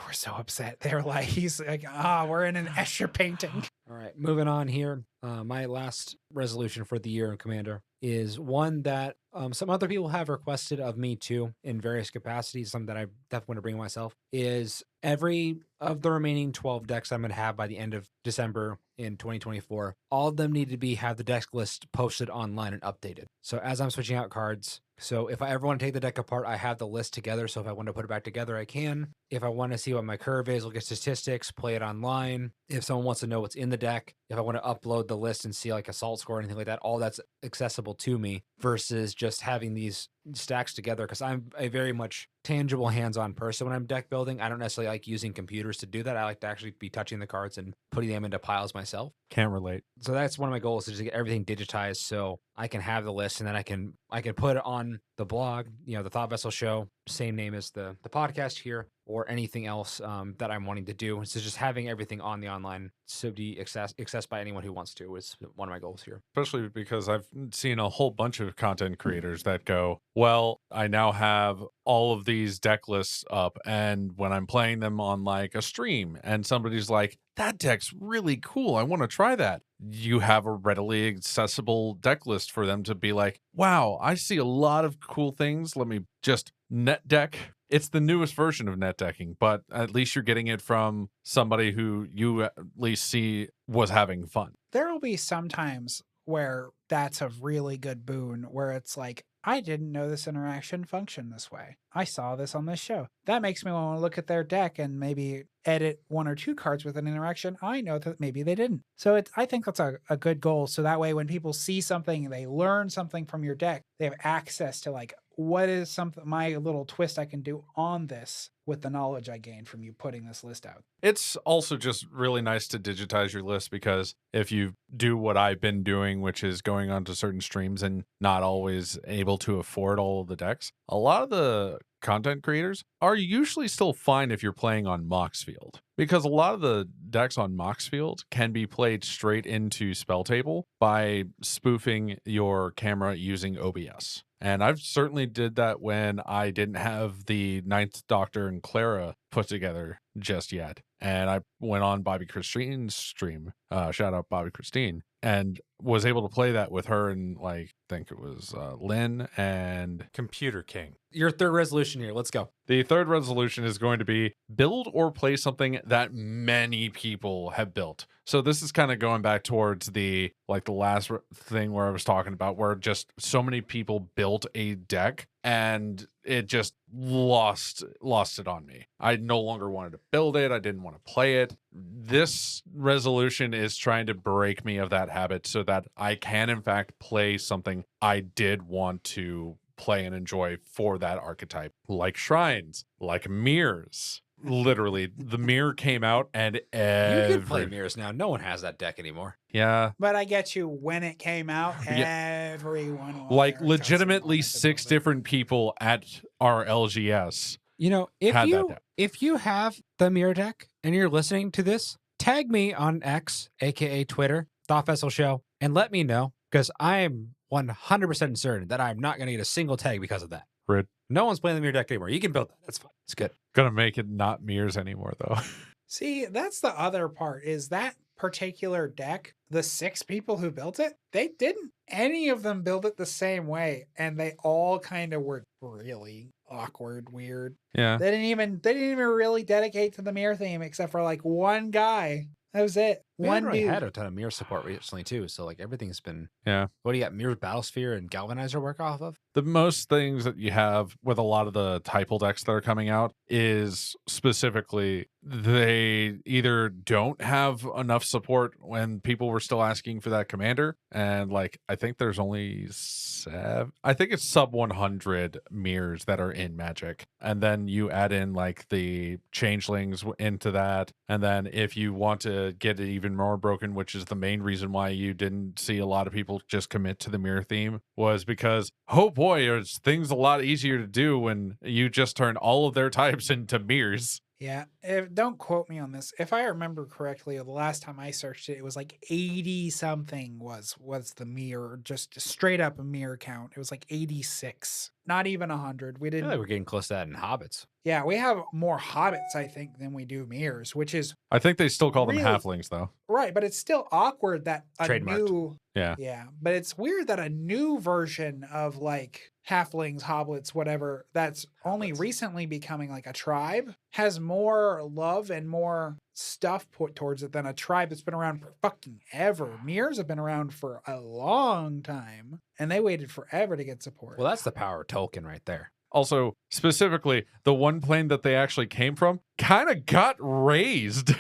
were so upset. They're like, he's like, we're in an Escher painting. All right, moving on here. My last resolution for the year in Commander is one that some other people have requested of me too in various capacities, something that I definitely want to bring myself, is every of the remaining 12 decks I'm going to have by the end of December in 2024, all of them need to have the deck list posted online and updated. So as I'm switching out cards, so if I ever want to take the deck apart, I have the list together. So if I want to put it back together, I can. If I want to see what my curve is, look at statistics, play it online. If someone wants to know what's in the deck, if I want to upload the list and see like assault score or anything like that, all that's accessible to me versus just having these stacks together, because I'm a very much tangible hands-on person when I'm deck building. I don't necessarily like using computers to do that. I like to actually be touching the cards and putting them into piles myself. Can't relate. So that's one of my goals, is to get everything digitized so I can have the list and then I can put it on the blog, the Thought Vessel Show, same name as the podcast here, or anything else that I'm wanting to do. So just having everything on the online to be accessed by anyone who wants to is one of my goals here. Especially because I've seen a whole bunch of content creators that go, well, I now have all of these deck lists up, and when I'm playing them on like a stream and somebody's like, that deck's really cool, I want to try that, you have a readily accessible deck list for them to be like, wow, I see a lot of cool things, let me just net deck. It's the newest version of net decking, but at least you're getting it from somebody who you at least see was having fun. There will be some times where that's a really good boon, where it's like, I didn't know this interaction functioned this way. I saw this on this show. That makes me want to look at their deck and maybe edit 1 or 2 cards with an interaction. I know that maybe they didn't. So I think that's a good goal. So that way when people see something, they learn something from your deck, they have access to like, what is my little twist I can do on this with the knowledge I gained from you putting this list out. It's also just really nice to digitize your list, because if you do what I've been doing, which is going onto certain streams and not always able to afford all of the decks, a lot of the content creators are usually still fine if you're playing on Moxfield, because a lot of the decks on Moxfield can be played straight into Spell Table by spoofing your camera using OBS. And I've certainly did that when I didn't have the Ninth Doctor and Clara put together just yet. And I went on Bobby Christine's stream, shout out Bobby Christine, and was able to play that with her and like, I think it was Lynn and Computer King. Your third resolution here. Let's go. the third resolution is going to be build or play something that many people have built. So this is kind of going back towards the last thing where I was talking about, where just so many people built a deck and it just lost it on me. I no longer wanted to build it. I didn't want to play it. This resolution is trying to break me of that habit so that I can in fact play something I did want to play and enjoy for that archetype, like shrines, like mirrors. Literally, the mirror came out and You can play mirrors now. No one has that deck anymore. yeah, But I get you, when it came out, everyone was like there 'cause legitimately wanted to 6 build it. different people at our LGS. You know, Had that deck. if you have the mirror deck and you're listening to this, tag me on X, aka Twitter, Thought Vessel Show, and let me know, because I am 100% certain that I'm not going to get a single tag because of that. Rude. No one's playing the mirror deck anymore. You can build that. That's fine. It's good. Gonna make it not mirrors anymore though. See, that's the other part, is that particular deck, the 6 people who built it, they didn't any of them build it the same way, and they all kind of were really awkward, weird. Yeah. They didn't even really dedicate to the mirror theme except for like one guy. That was it. We One haven't really dude. had a ton of mirror support recently too, so like everything's been. Yeah. What do you got? Mirror Battlesphere and Galvanizer work off of? The most things that you have with a lot of the typal decks that are coming out is specifically they either don't have enough support when people were still asking for that commander, and like I think there's only I think it's sub 100 mirrors that are in Magic, and then you add in like the changelings into that, and then if you want to get it even more broken, which is the main reason why you didn't see a lot of people just commit to the mirror theme, was because oh boy, there's things a lot easier to do when you just turn all of their types into mirrors. Yeah, don't quote me on this. If I remember correctly, the last time I searched it, it was like 80 something was the mirror, just straight up a mirror count. It was like 86, not even 100. We I feel didn't. like we're getting close to that in Hobbits. Yeah, we have more hobbits, I think, than we do mirrors, which is I think they still call them Really? halflings though. right, but it's still awkward that a Trademarked. new. Yeah. Yeah, but it's weird that a new version of like halflings, hoblets, whatever, that's only Hobbits. recently becoming like a tribe, has more love and more stuff put towards it than a tribe that's been around for fucking ever. Mirrors have been around for a long time, and they waited forever to get support. Well, that's the power of Tolkien right there. Also, specifically, the one plane that they actually came from kind of got raised.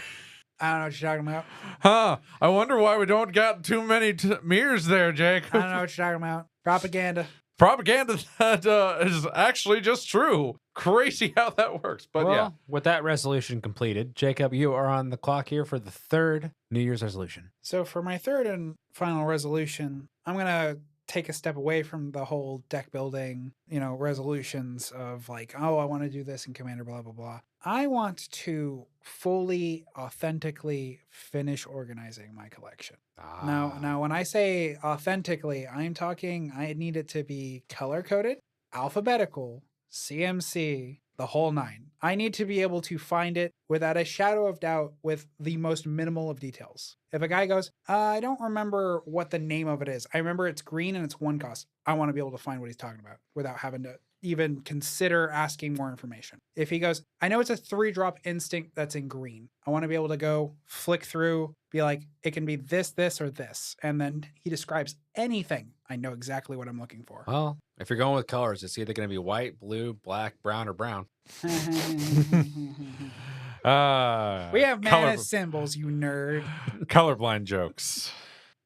I don't know what you're talking about. Huh. I wonder why we don't got too many mirrors there, Jake. I don't know what you're talking about. Propaganda. Propaganda that is actually just true. Crazy how that works. But well, yeah. with that resolution completed, Jacob, you are on the clock here for the third New Year's resolution. So for my third and final resolution, I'm going to take a step away from the whole deck building, resolutions of like, oh, I want to do this in Commander, blah, blah, blah. I want to fully, authentically finish organizing my collection. Now, when I say authentically, I'm talking, I need it to be color coded, alphabetical, CMC, the whole 9. I need to be able to find it without a shadow of doubt with the most minimal of details. If a guy goes, I don't remember what the name of it is. I remember it's green and it's 1 cost. I want to be able to find what he's talking about without having to even consider asking more information. If he goes, I know it's a 3-drop instinct that's in green. I want to be able to go flick through, be like, it can be this, this, or this. And then he describes anything. I know exactly what I'm looking for. Well, if you're going with colors, it's either going to be white, blue, black, brown, or brown. We have color, mana symbols, you nerd. colorblind jokes.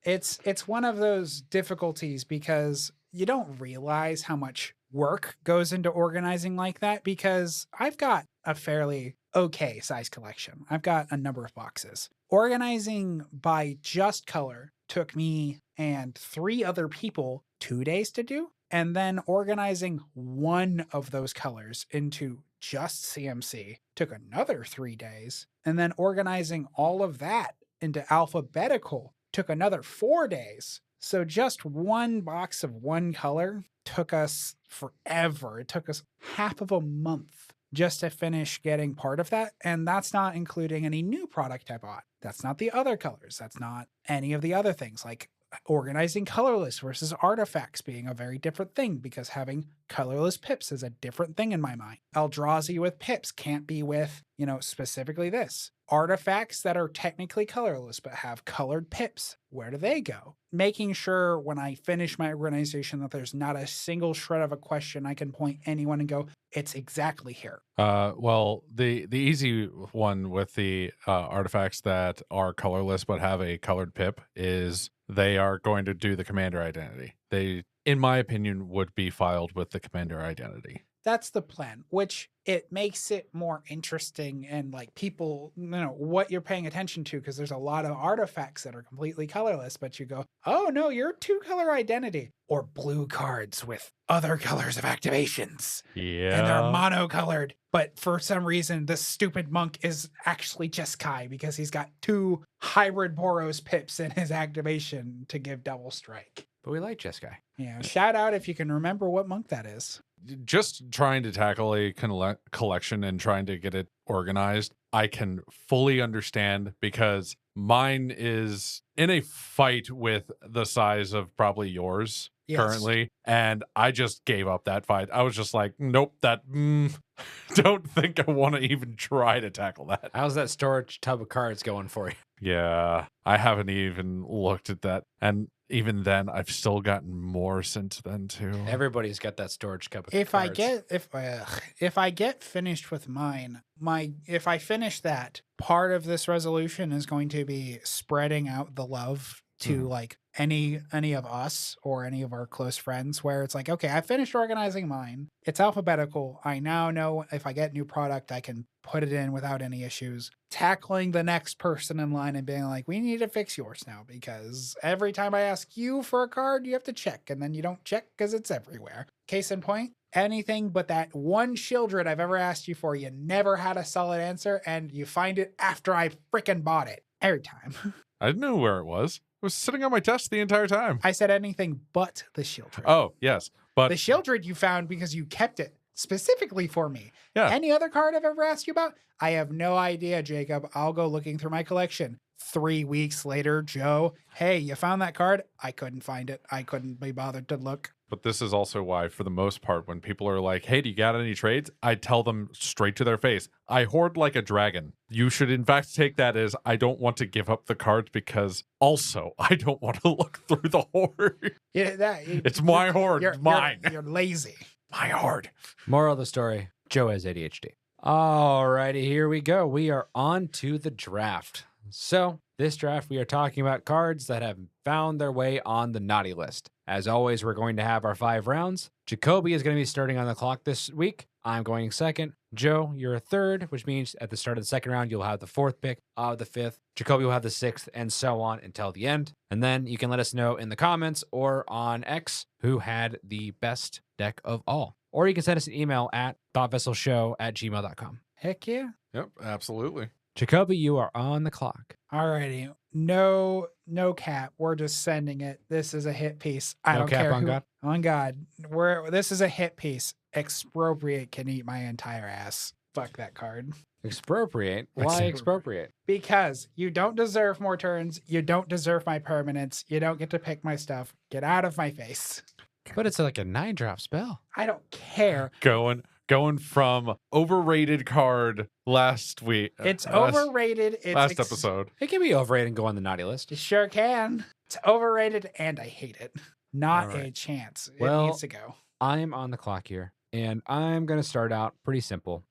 It's one of those difficulties because you don't realize how much work goes into organizing like that, because I've got a fairly okay size collection. I've got a number of boxes. Organizing by just color took me and 3 other people 2 days to do. And then organizing one of those colors into just CMC took another 3 days. And then organizing all of that into alphabetical took another 4 days. So just one box of one color took us forever. It took us half of a month just to finish getting part of that. And that's not including any new product I bought. That's not the other colors. That's not any of the other things like organizing colorless versus artifacts being a very different thing because having colorless pips is a different thing in my mind. Eldrazi with pips can't be with, specifically this. Artifacts that are technically colorless but have colored pips, where do they go? Making sure when I finish my organization that there's not a single shred of a question I can point anyone and go, it's exactly here. Well, the easy one with the artifacts that are colorless but have a colored pip is they are going to do the commander identity. They, in my opinion, would be filed with the commander identity. That's the plan, which it makes it more interesting and like people, what you're paying attention to, because there's a lot of artifacts that are completely colorless, but you go, oh no, you're 2-color identity, or blue cards with other colors of activations. Yeah. And they're monocolored. But for some reason, this stupid monk is actually Jeskai because he's got 2 hybrid Boros pips in his activation to give double strike. But we like Jeskai. Yeah. Shout out if you can remember what monk that is. Just trying to tackle a collection and trying to get it organized, I can fully understand because mine is in a fight with the size of probably yours currently, and I just gave up that fight. I was just like, nope, don't think I want to even try to tackle that. How's that storage tub of cards going for you? Yeah, I haven't even looked at that, and even then, I've still gotten more since then too. Everybody's got that storage cup of cards. If I get finished with mine, if I finish that, part of this resolution is going to be spreading out the love to like any of us or any of our close friends, where it's like, okay, I finished organizing mine. It's alphabetical. I now know if I get new product, I can put it in without any issues. Tackling the next person in line and being like, we need to fix yours now because every time I ask you for a card, you have to check, and then you don't check because it's everywhere. Case in point, anything but that one Shieldred I've ever asked you for, you never had a solid answer, and you find it after I freaking bought it. Every time. I didn't know where it was. It was sitting on my desk the entire time. I said anything but the Shieldred. Oh, yes. But the Shieldred you found because you kept it specifically for me. Yeah. Any other card I've ever asked you about? I have no idea, Jacob. I'll go looking through my collection. 3 weeks later, Joe, hey, you found that card? I couldn't find it. I couldn't be bothered to look. But this is also why, for the most part, when people are like, hey, do you got any trades? I tell them straight to their face, I hoard like a dragon. You should, in fact, take that as I don't want to give up the cards because also I don't want to look through the hoard. Yeah, it's my hoard. Mine. You're lazy. My hoard. Moral of the story, Joe has ADHD. All righty, here we go. We are on to the draft. So this draft, we are talking about cards that have found their way on the naughty list. As always, we're going to have our 5 rounds. Jacoby is going to be starting on the clock this week. I'm going second. Joe, you're a third, which means at the start of the second round, you'll have the 4th pick of the 5th. Jacoby will have the 6th, and so on until the end. And then you can let us know in the comments or on X who had the best deck of all. Or you can send us an email at thoughtvesselshow@gmail.com. Heck yeah. Yep, absolutely. Jacoby, you are on the clock. Alrighty. No cap. We're just sending it. This is a hit piece. I No don't cap care on who. God? On God. This is a hit piece. Expropriate can eat my entire ass. Fuck that card. Expropriate? Why expropriate? Because you don't deserve more turns. You don't deserve my permanents. You don't get to pick my stuff. Get out of my face. But it's like a 9-drop spell. I don't care. Going from overrated card last week. It's overrated. It's last episode. It can be overrated and go on the naughty list. You sure can. It's overrated and I hate it. Not All right. a chance. It Well, needs to go. I'm on the clock here, and I'm going to start out pretty simple.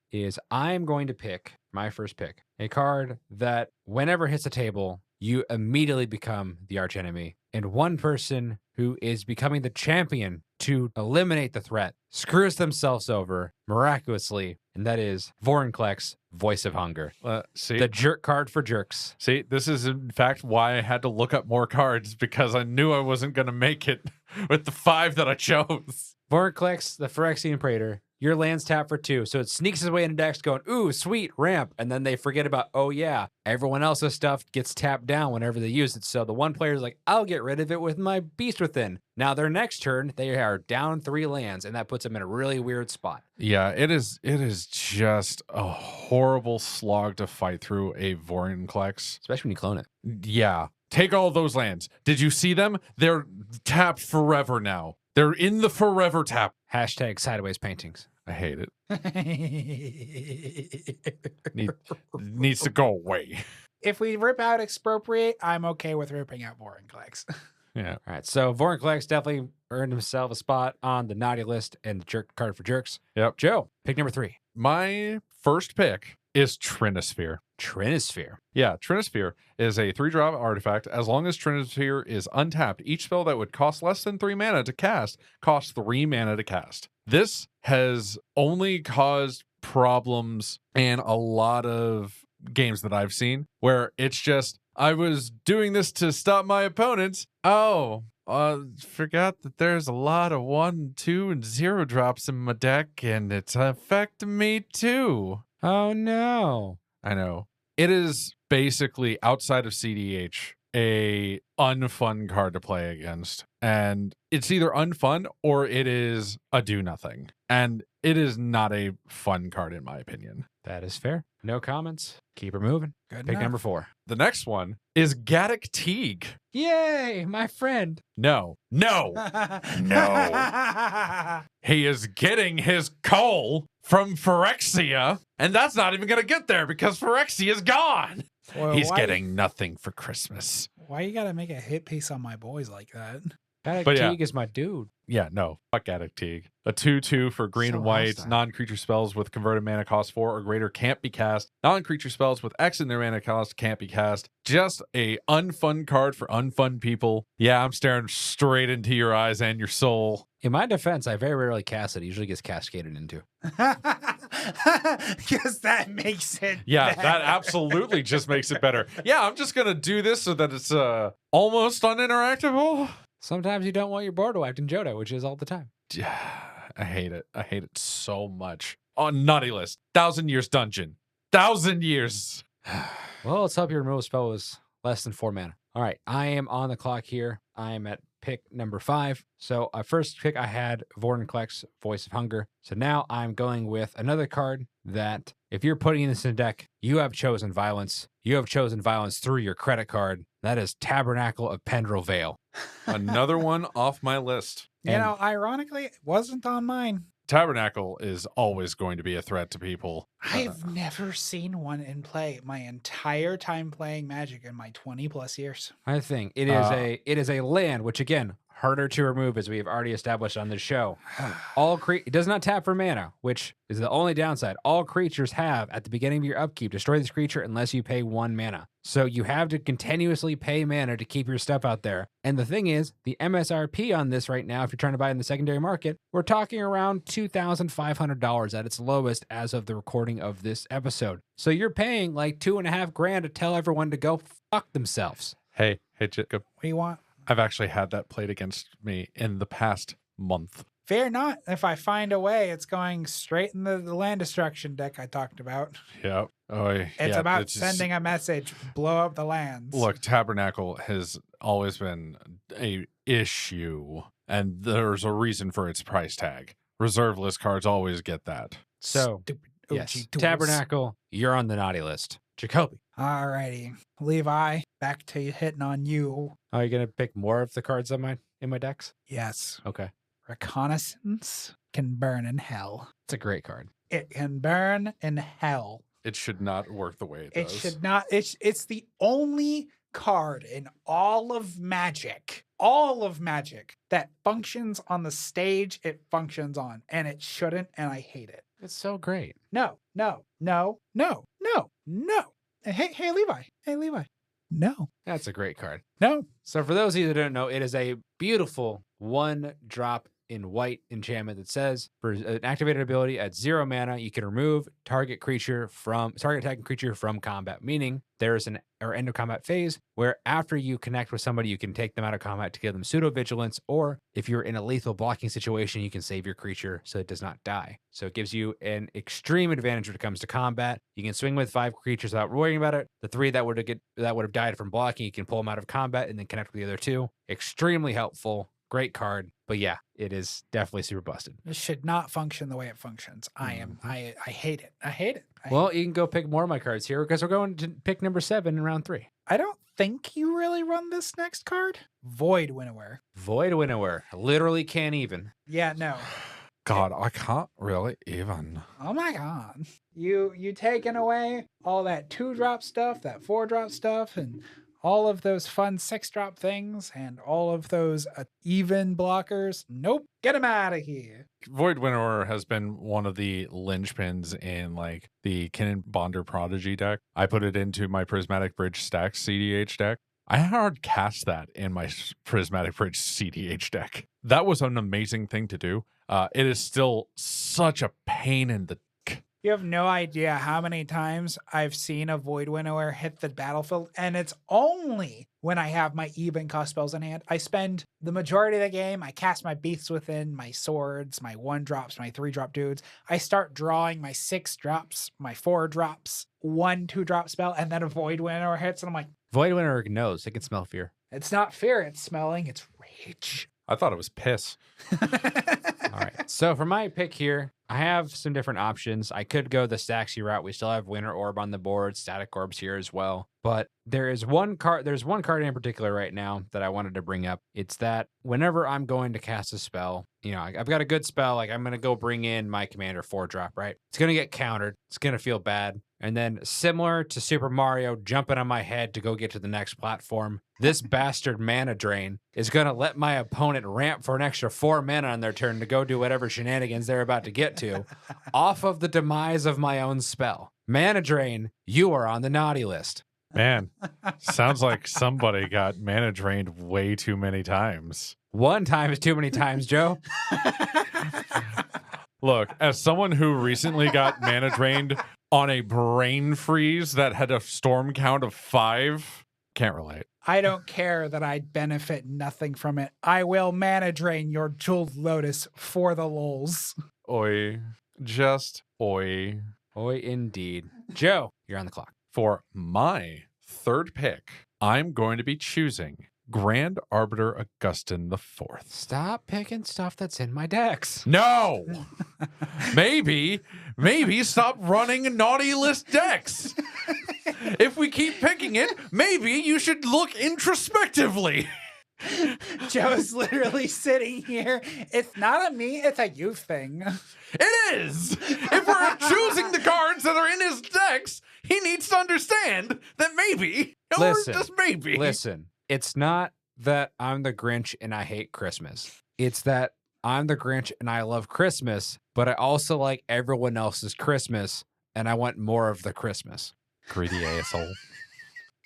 I'm going to pick my first pick, a card that whenever it hits the table, you immediately become the archenemy. And one person who is becoming the champion to eliminate the threat screws themselves over miraculously, and that is Vorinclex, Voice of Hunger. See, The jerk card for jerks. See, this is in fact why I had to look up more cards because I knew I wasn't going to make it with the 5 that I chose. Vorinclex, the Phyrexian Praetor, your land's tapped for 2. So it sneaks its way into decks going, ooh, sweet, ramp. And then they forget about, oh yeah, everyone else's stuff gets tapped down whenever they use it. So the one player's like, I'll get rid of it with my Beast Within. Now their next turn, they are down 3 lands, and that puts them in a really weird spot. Yeah, it is just a horrible slog to fight through a Vorinclex. Especially when you clone it. Yeah. Take all those lands. Did you see them? They're tapped forever now. They're in the forever tap. Hashtag sideways paintings. I hate it. Needs to go away. If we rip out Expropriate, I'm okay with ripping out Vorinclex. Yeah. All right, so Vorinclex definitely earned himself a spot on the naughty list and the jerk card for jerks. Yep. Joe, pick number 3. My first pick is Trinisphere. Trinisphere. Yeah, Trinisphere is a 3-drop artifact. As long as Trinisphere is untapped, each spell that would cost less than 3 mana to cast costs 3 mana to cast. This has only caused problems in a lot of games that I've seen where it's just, I was doing this to stop my opponents. Oh, forgot that there's a lot of 1, 2, and 0 drops in my deck, and it's affecting me too. Oh no. I know. It is basically, outside of CDH, a unfun card to play against. And it's either unfun or it is a do nothing. And it is not a fun card in my opinion. That is fair. No comments. Keep her moving. Good Pick enough. number 4. The next one is Gaddock Teague. Yay, my friend. No. He is getting his coal from Phyrexia, and that's not even going to get there because Phyrexia is gone. Well, He's why- getting nothing for Christmas. Why you gotta make a hit piece on my boys like that? But yeah. Teague is my dude. Yeah, no. Fuck Gaddock Teague. A 2/2 for green So and white. hostile. Non-creature spells with converted mana cost 4 or greater can't be cast. Non-creature spells with X in their mana cost can't be cast. Just a unfun card for unfun people. Yeah, I'm staring straight into your eyes and your soul. In my defense, I very rarely cast it. It usually gets cascaded into. Because that makes it. Yeah, better. that absolutely just makes it better. Yeah, I'm just going to do this so that it's almost uninteractable. Sometimes you don't want your board wiped in Johto, which is all the time. I hate it. I hate it so much. On Naughty List, 1,000 Years Dungeon. 1,000 years. Well, let's hope your removal spell was less than 4 mana. All right, I am on the clock here. I am at pick number 5. So first pick I had Vorinclex, Voice of Hunger. So now I'm going with another card that if you're putting this in a deck, you have chosen violence. You have chosen violence through your credit card. That is Tabernacle of Pendrell Vale. Another one off my list. You know, ironically, it wasn't on mine. Tabernacle is always going to be a threat to people. I've never seen one in play my entire time playing Magic in my 20 plus years. I think it is a land, which again, harder to remove as we have already established on this show. It does not tap for mana, which is the only downside. All creatures have at the beginning of your upkeep, destroy this creature unless you pay 1 mana. So you have to continuously pay mana to keep your stuff out there. And the thing is, the MSRP on this right now, if you're trying to buy it in the secondary market, we're talking around $2,500 at its lowest as of the recording of this episode. So you're paying like $2,500 to tell everyone to go fuck themselves. Hey, Jacob. What do you want? I've actually had that played against me in the past month. Fear not. If I find a way, it's going straight in the land destruction deck I talked about. Yep. It's about sending a message, blow up the lands. Look, Tabernacle has always been a issue, and there's a reason for its price tag. Reserve list cards always get that. So, Stupid yes, OG tools. Tabernacle, you're on the naughty list. Jacoby. Alrighty. Levi, back to hitting on you. Are you going to pick more of the cards in my decks? Yes. Okay. Reconnaissance can burn in hell. It's a great card. It can burn in hell. It should not work the way it It does. should not. It's the only card in all of Magic that functions on the stage it functions on, and it shouldn't, and I hate it. It's so great. No. Hey, Levi. No. That's a great card. No. So for those of you that don't know, it is a beautiful 1-drop in white enchantment that says for an activated ability at 0 mana, you can remove target attacking creature from combat, meaning there's an end of combat phase where after you connect with somebody, you can take them out of combat to give them pseudo vigilance, or if you're in a lethal blocking situation, you can save your creature so it does not die. So it gives you an extreme advantage when it comes to combat. You can swing with 5 creatures without worrying about it. The 3 that would have died from blocking, you can pull them out of combat and then connect with the other 2. Extremely helpful. Great card. But yeah, it is definitely super busted. This should not function the way it functions. I hate it. I hate it. Well, you can go pick more of my cards here because we're going to pick number 7 in round 3. I don't think you really run this next card. Void Winnower. Void Winnower. Literally can't even. Yeah, no. God, I can't really even. Oh my god. You taking away all that 2-drop stuff, that 4-drop stuff, and all of those fun 6-drop things, and all of those even blockers. Nope. Get them out of here. Void Winnower has been one of the linchpins in like the Kinnan Bonder Prodigy deck. I put it into my Prismatic Bridge Stacks CDH deck. I hard cast that in my Prismatic Bridge CDH deck. That was an amazing thing to do. It is still such a pain in the... You have no idea how many times I've seen a Void Winnower hit the battlefield, and it's only when I have my even cost spells in hand. I spend the majority of the game, I cast my Beasts Within, my swords, my 1-drops, my 3-drop dudes. I start drawing my 6-drops, my 4-drops, 1 2-drop spell, and then a Void Winnower hits, and I'm like, Void Winnower knows. It can smell fear. it's not fear, it's smelling, it's rage. I thought it was piss. All right. So for my pick here, I have some different options. I could go the Staxy route. We still have Winter Orb on the board, Static Orbs here as well. But there's one card in particular right now that I wanted to bring up. It's that whenever I'm going to cast a spell, I've got a good spell, like I'm going to go bring in my Commander 4-drop, right? It's going to get countered. It's going to feel bad. And then similar to Super Mario jumping on my head to go get to the next platform, this bastard mana drain is going to let my opponent ramp for an extra 4 mana on their turn to go do whatever shenanigans they're about to get to off of the demise of my own spell. Mana drain, you are on the naughty list. Man, sounds like somebody got mana drained way too many times. One time is too many times, Joe. Look, as someone who recently got mana drained on a brain freeze that had a storm count of 5, can't relate. I don't care that I benefit nothing from it. I will mana drain your Jeweled Lotus for the lulz. Oi. Just oi. Oi, indeed. Joe, you're on the clock. For my 3rd pick, I'm going to be choosing Grand Arbiter Augustin IV. Stop picking stuff that's in my decks. No! maybe stop running naughty list decks. If we keep picking it, maybe you should look introspectively. Joe's literally sitting here. It's not a me, it's a you thing. It is! If we're choosing the cards that are in his decks, he needs to understand that maybe, or just maybe. Listen, it's not that I'm the Grinch and I hate Christmas. It's that I'm the Grinch and I love Christmas, but I also like everyone else's Christmas and I want more of the Christmas. Greedy asshole.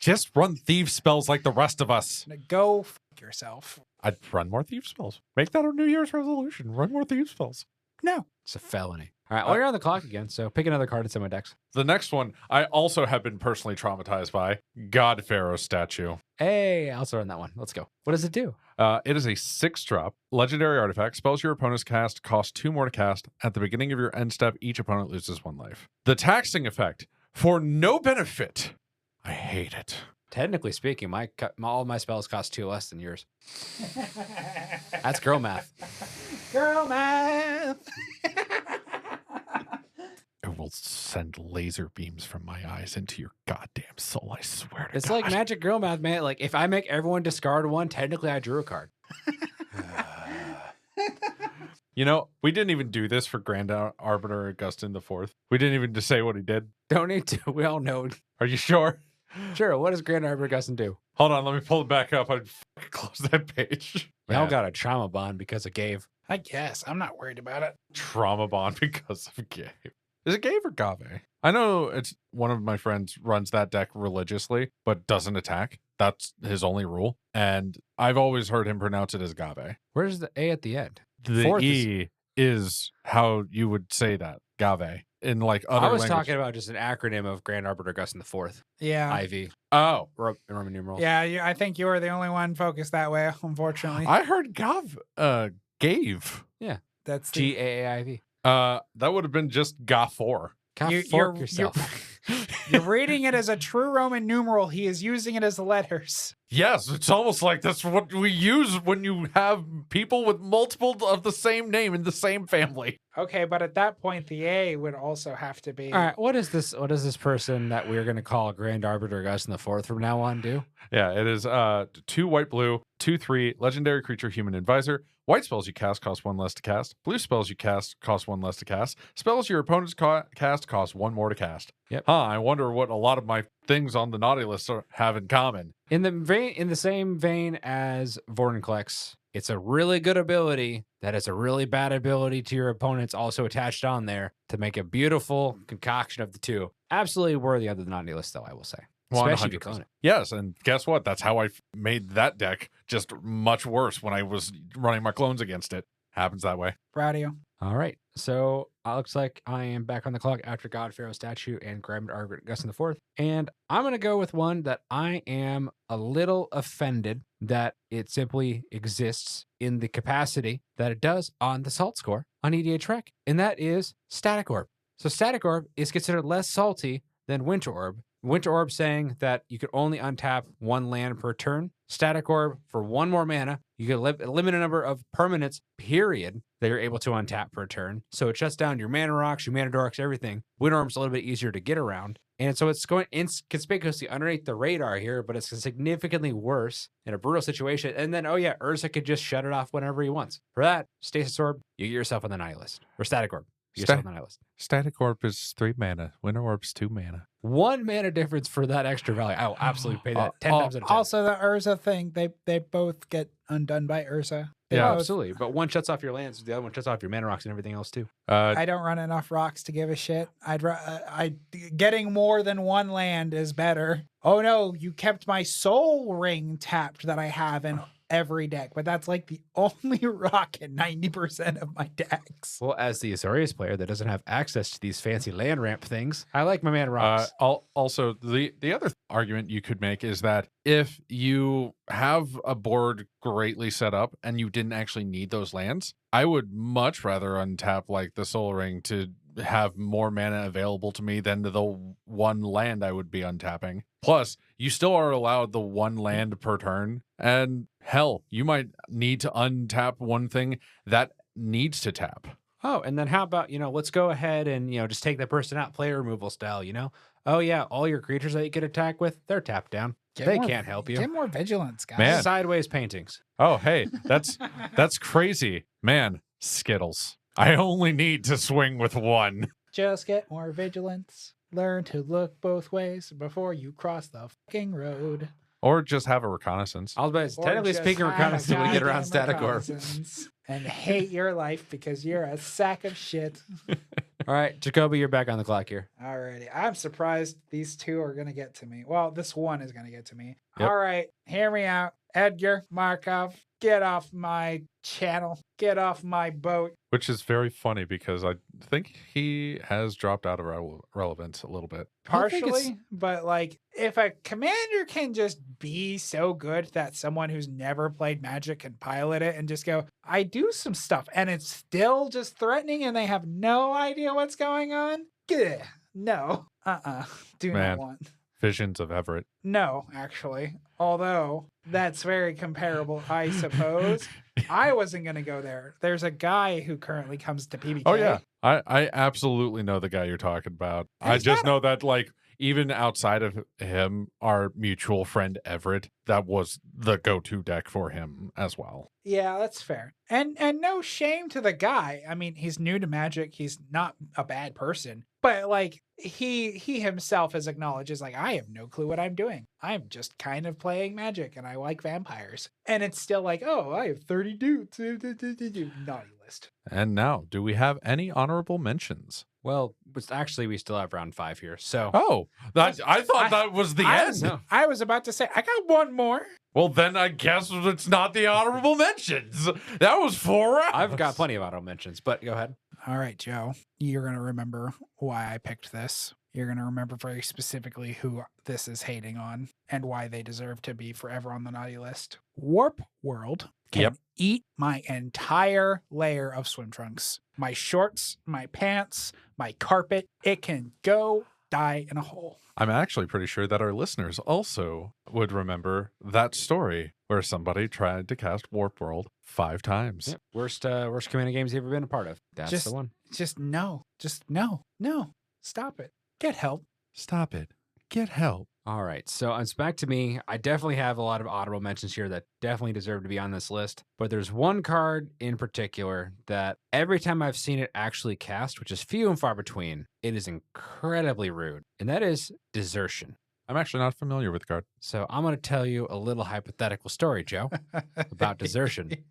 Just run thief spells like the rest of us. Go f yourself. I'd run more thief spells. Make that our New Year's resolution. Run more thief spells. No. It's a felony. All right, well, you're on the clock again, so pick another card in my decks. The next one I also have been personally traumatized by. God Pharaoh statue. Hey, I also run that one. Let's go. What does it do? It is a 6-drop legendary artifact. Spells your opponent's cast cost 2 more to cast. At the beginning of your end step, each opponent loses 1 life. The taxing effect for no benefit. I hate it. Technically speaking, all my spells cost 2 less than yours. That's girl math. Girl math. I will send laser beams from my eyes into your goddamn soul. I swear to It's God. like magic girl math, man. Like if I make everyone discard 1, technically I drew a card. You know, we didn't even do this for Grand Arbiter Augustin IV. We didn't even just say what he did. Don't need to. We all know. Are you sure? Sure. What does Grand Arbiter Augustin do? Hold on, let me pull it back up. I'd close that page. We all Man. got a trauma bond because of Gave. I guess. I'm not worried about it. Trauma bond because of Gabe. Is it Gabe or Gave? I know it's one of my friends runs that deck religiously, but doesn't attack. That's his only rule. And I've always heard him pronounce it as Gave. Where's the A at the end? the Fourth E is how you would say that, Gave, in like other I was languages. talking about just an acronym of Grand Arbiter Augustin IV, Yeah. IV, Oh, Roman numerals. Yeah, I think you were the only one focused that way, unfortunately. I heard gave. That's the, GAAIV. That would have been just Ga4. Fork yourself. You're reading it as a true Roman numeral. He is using it as letters. Yes, it's almost like that's what we use when you have people with multiple of the same name in the same family. Okay, but at that point, the A would also have to be. All right, what is this? What does this person that we're going to call Grand Arbiter Augustin IV from now on do? Yeah, it is 2 white, blue, 2/3 legendary creature, human advisor. White spells you cast cost 1 less to cast. Blue spells you cast cost 1 less to cast. Spells your opponents cast cost 1 more to cast. Yep. I wonder what a lot of my things on the naughty list have in common. In the same vein as Vortenklex, it's a really good ability that has a really bad ability to your opponents also attached on there to make a beautiful concoction of the two. Absolutely worthy of the naughty list, though, I will say. Especially if you clone it. Yes, and guess what? That's how I made that deck just much worse when I was running my clones against it. Happens that way. Proud of you. All right. So it looks like I am back on the clock after God Pharaoh statue and Grand Arbiter Augustin IV. And I'm going to go with one that I am a little offended that it simply exists in the capacity that it does on the salt score on EDH Rec. And that is Static Orb. So Static Orb is considered less salty than Winter Orb. Winter Orb saying that you could only untap 1 land per turn. Static Orb for 1 more mana. You can limit a number of permanents, period, that you're able to untap per turn. So it shuts down your mana rocks, your mana dorks, everything. Winter Orb's a little bit easier to get around. And so it's going inconspicuously underneath the radar here, but it's significantly worse in a brutal situation. And then, oh yeah, Urza could just shut it off whenever he wants. For that, Stasis Orb, you get yourself on the Nihilist. Or Static Orb, you get yourself on the Nihilist. Static Orb is 3 mana. Winter Orb's 2 mana. 1 mana difference for that extra value. I will absolutely pay that 10 times out of 10. Also, the Urza thing, they both get undone by Urza. They Yeah, both- Absolutely. But one shuts off your lands, the other one shuts off your mana rocks and everything else too. I don't run enough rocks to give a shit. Getting more than 1 land is better. Oh no, you kept my soul ring tapped that I have in every deck, but that's like the only rock in 90% of my decks. Well, as the Azorius player that doesn't have access to these fancy land ramp things, I like my mana rocks. Also, the other argument you could make is that if you have a board greatly set up and you didn't actually need those lands, I would much rather untap like the Soul Ring to have more mana available to me than the 1 land I would be untapping. Plus, you still are allowed the 1 land per turn. And hell, you might need to untap 1 thing that needs to tap. Oh, and then how about, let's go ahead and, just take that person out, player removal style, Oh, yeah, all your creatures that you can attack with, they're tapped down. They can't help you. Get more vigilance, guys. Man. Sideways paintings. Oh, hey, that's crazy. Man, Skittles. I only need to swing with 1. Just get more vigilance. Learn to look both ways before you cross the fucking road. Or just have a reconnaissance. I was about to say, Or technically just speaking, have a reconnaissance when we get around goddamn Static Orb. reconnaissance and hate your life because you're a sack of shit. All right, Jacoby, you're back on the clock here. Alrighty. I'm surprised these 2 are going to get to me. Well, this 1 is going to get to me. Yep. All right. Hear me out. Edgar Markov, get off my channel. Get off my boat. Which is very funny because I think he has dropped out of relevance a little bit. I think it's- Partially, but like if a commander can just be so good that someone who's never played Magic can pilot it and just go, I do some stuff, and it's still just threatening and they have no idea what's going on. Gah, no. Do Man. not want. Visions of Everett. No, actually. Although that's very comparable, I suppose. I wasn't going to go there. There's a guy who currently comes to PBK. Oh, yeah. I absolutely know the guy you're talking about. And I he's just not know that, like, even outside of him, our mutual friend Everett, that was the go-to deck for him as well. Yeah, that's fair. And no shame to the guy. I mean, he's new to Magic. He's not a bad person. But like he himself has acknowledged is like, I have no clue what I'm doing. I'm just kind of playing Magic and I like vampires. And it's still like, oh, I have 30 dudes. Naughty list. And now, do we have any honorable mentions? Well, But actually, we still have round 5 here. So Oh, I thought that was the end. No. I was about to say, I got one more. Well, then I guess it's not the honorable mentions. That was 4 rounds. I've got plenty of auto mentions, but go ahead. All right, Joe, you're going to remember why I picked this. You're going to remember very specifically who this is hating on and why they deserve to be forever on the naughty list. Warp World can Yep. eat my entire layer of swim trunks. My shorts, my pants, my carpet. It can go die in a hole. I'm actually pretty sure that our listeners also would remember that story where somebody tried to cast Warp World 5 times. Yep. Worst community games you've ever been a part of. That's Just- the one. Just no. Stop it. Get help. Stop it. Get help. All right, so it's back to me. I definitely have a lot of honorable mentions here that definitely deserve to be on this list. But there's one card in particular that every time I've seen it actually cast, which is few and far between, it is incredibly rude. And that is Desertion. I'm actually not familiar with the card. So I'm going to tell you a little hypothetical story, Joe, about Desertion.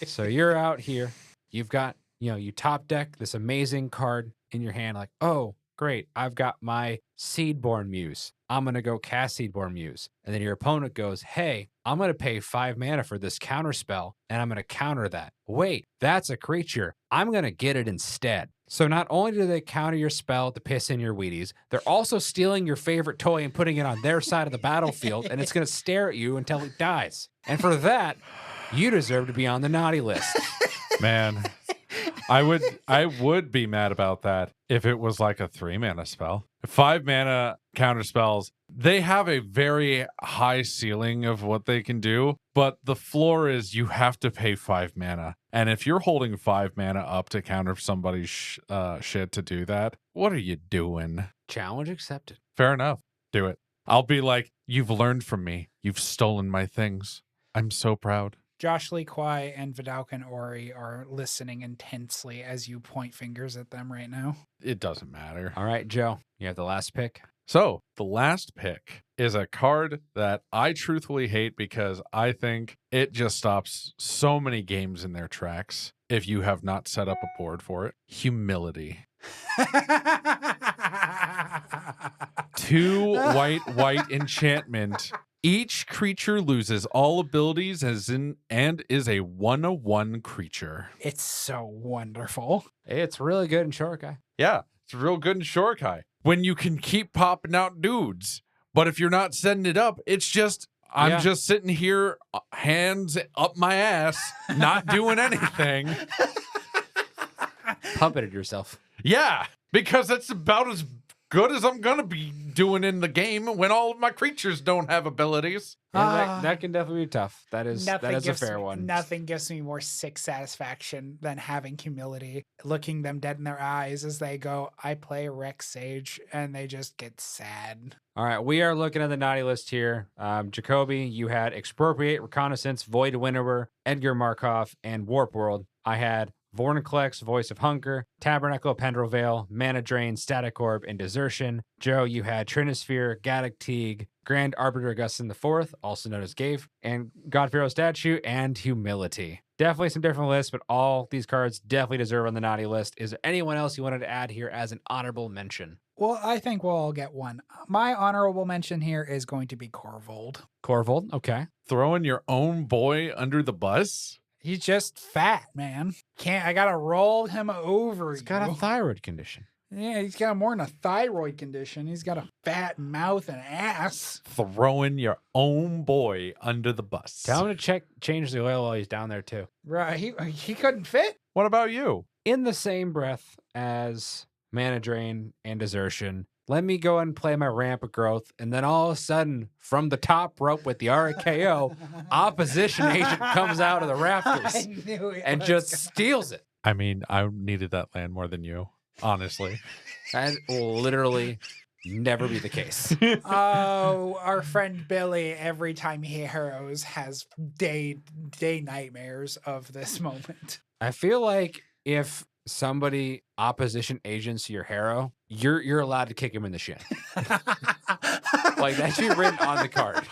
So you're out here. You've got, you top deck this amazing card in your hand. Like, oh, great. I've got my Seedborn Muse. I'm going to go cast Seedborn Muse. And then your opponent goes, hey, I'm going to pay 5 mana for this counter spell, and I'm going to counter that. Wait, that's a creature. I'm going to get it instead. So not only do they counter your spell to piss in your Wheaties, they're also stealing your favorite toy and putting it on their side of the battlefield, and it's going to stare at you until it dies. And for that, you deserve to be on the naughty list. Man, I would be mad about that if it was like a 3 mana spell. 5 mana counter spells, they have a very high ceiling of what they can do, but the floor is you have to pay 5 mana. And if you're holding 5 mana up to counter somebody's shit to do that, what are you doing? Challenge accepted. Fair enough. Do it. I'll be like, you've learned from me. You've stolen my things. I'm so proud. Josh Lee Kwai and Vidalcan Ori are listening intensely as you point fingers at them right now. It doesn't matter. All right, Joe, you have the last pick. So the last pick is a card that I truthfully hate because I think it just stops so many games in their tracks if you have not set up a board for it. Humility. 2 white enchantment. Each creature loses all abilities and is a 1/1 creature. It's so wonderful. It's really good in Shurikai. Yeah, it's real good in Shurikai. When you can keep popping out dudes. But if you're not setting it up, it's just, I'm just sitting here, hands up my ass, not doing anything. Puppeted yourself. Yeah, because that's about as good as I'm going to be doing in the game when all of my creatures don't have abilities. Yeah, that can definitely be tough. That is a fair one. Nothing gives me more sick satisfaction than having humility, looking them dead in their eyes as they go, I play Rex Sage, and they just get sad. All right, we are looking at the naughty list here. Jacoby, you had Expropriate, Reconnaissance, Void Winnower, Edgar Markov, and Warp World. I had Vorniclex, Voice of Hunger, Tabernacle of Pendrell, Mana Drain, Static Orb, and Desertion. Joe, you had Trinisphere, Gaddock Teague, Grand Arbiter Augustin IV, also known as Gave, and God-Pharaoh Statue, and Humility. Definitely some different lists, but all these cards definitely deserve on the naughty list. Is there anyone else you wanted to add here as an honorable mention? Well, I think we'll all get one. My honorable mention here is going to be Corvold. Corvold, okay. Throwing your own boy under the bus? He's just fat, man. I gotta roll him over. He's got a thyroid condition. Yeah, he's got more than a thyroid condition. He's got a fat mouth and ass. Throwing your own boy under the bus. Tell him to change the oil while he's down there too. Right, he couldn't fit. What about you? In the same breath as Mana Drain and Desertion, let me go and play my Ramp of Growth, and then all of a sudden, from the top rope with the RKO, Opposition Agent comes out of the rafters and just steals it. I mean, I needed that land more than you, honestly. That will literally never be the case. Oh, our friend Billy, every time he heroes, has day nightmares of this moment. I feel like if somebody opposition agents your hero, you're allowed to kick him in the shin. Like that should be written on the card.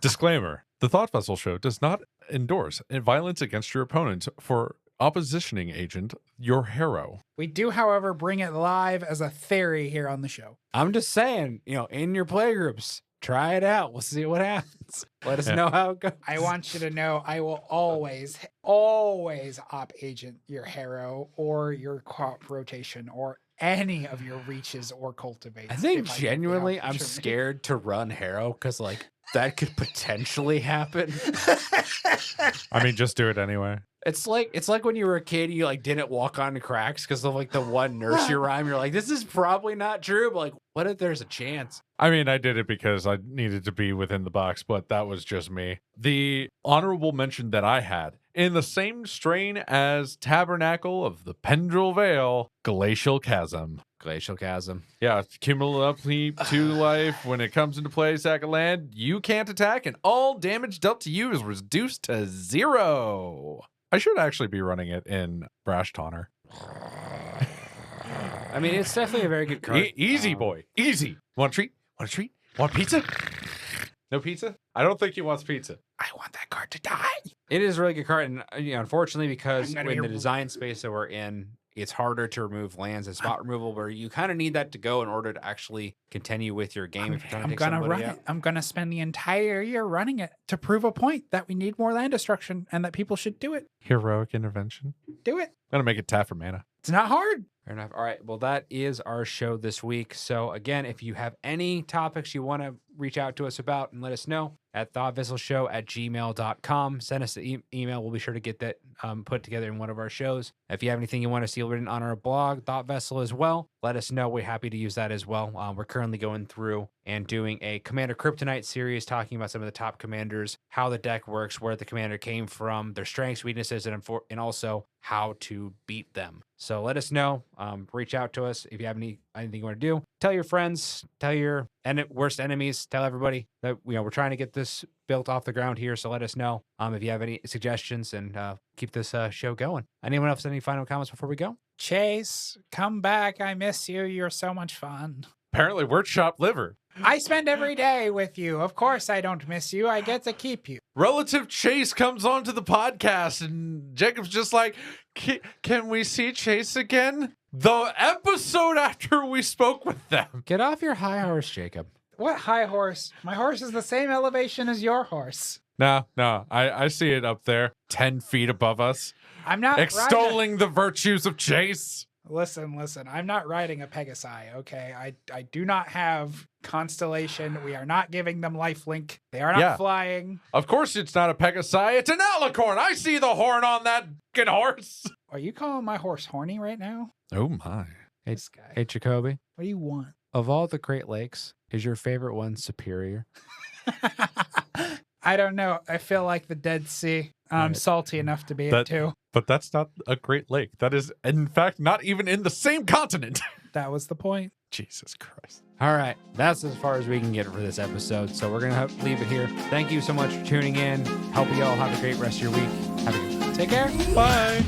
Disclaimer: the Thought Vessel Show does not endorse violence against your opponent for oppositioning agent, your hero. We do, however, bring it live as a theory here on the show. I'm just saying, in your playgroups, try it out. We'll see what happens. Let us know how it goes. I want you to know I will always op agent your hero or your crop rotation or any of your reaches or cultivates. I think if genuinely I'm opportunity. scared to run Harrow because that could potentially happen. I mean, just do it anyway. It's like when you were a kid, you didn't walk on cracks because of the one nursery rhyme. You're like, this is probably not true, but what if there's a chance? I mean, I did it because I needed to be within the box, but that was just me. The honorable mention that I had, in the same strain as Tabernacle of the Pendril Vale, Glacial Chasm. Glacial Chasm. Yeah, cumulatively 2 life. When it comes into play, sack a land, you can't attack, and all damage dealt to you is reduced to 0. I should actually be running it in Brash Taunter. I mean, it's definitely a very good card. Easy, boy. Easy. Want a treat? Want a treat? Want pizza? No pizza? I don't think he wants pizza. I want that card to die. It is a really good card, and unfortunately, because I'm gonna in hear- the design space that we're in, it's harder to remove lands and spot removal, where you kind of need that to go in order to actually continue with your game. If you're trying to I'm take gonna somebody run out. it. I'm gonna spend the entire year running it to prove a point that we need more land destruction and that people should do it. Heroic intervention. Do it. Gonna make it tap for mana. It's not hard. Fair enough. All right. Well, that is our show this week. So again, if you have any topics you want to reach out to us about and let us know at thoughtvisselShow@gmail.com. Send us the email. We'll be sure to get that put together in one of our shows. If you have anything you want to see written on our blog, Thought Vessel as well, let us know. We're happy to use that as well. We're currently going through and doing a Commander Kryptonite series, talking about some of the top commanders, how the deck works, where the commander came from, their strengths, weaknesses, and also how to beat them. So let us know. Reach out to us if you have anything you want to do. Tell your friends, tell your worst enemies, tell everybody that we're trying to get this built off the ground here. So let us know if you have any suggestions, and keep this show going. Anyone else have any final comments before we go? Chase, come back. I miss you. You're so much fun. Apparently, we're chopped liver. I spend every day with you. Of course I don't miss you. I get to keep you. Relative Chase comes onto the podcast, and Jacob's just like, can we see Chase again? The episode after we spoke with them. Get off your high horse, Jacob. What high horse? My horse is the same elevation as your horse. No, I see it up there, 10 feet above us, I'm not extolling the virtues of Chase. Listen. I'm not riding a Pegasi, okay? I do not have Constellation. We are not giving them lifelink. They are not flying. Of course it's not a Pegasi, it's an Alicorn. I see the horn on that fucking horse. Are you calling my horse horny right now? Oh my. This guy. Hey, Jacoby, What do you want? of all the Great Lakes, is your favorite one Superior? I don't know. I feel like the Dead Sea. I'm Right. salty enough to be That- it too. But that's not a Great Lake. That is, in fact, not even in the same continent. That was the point. Jesus Christ. All right. That's as far as we can get for this episode. So we're going to leave it here. Thank you so much for tuning in. Hope you all have a great rest of your week. Have a good Take care. Bye.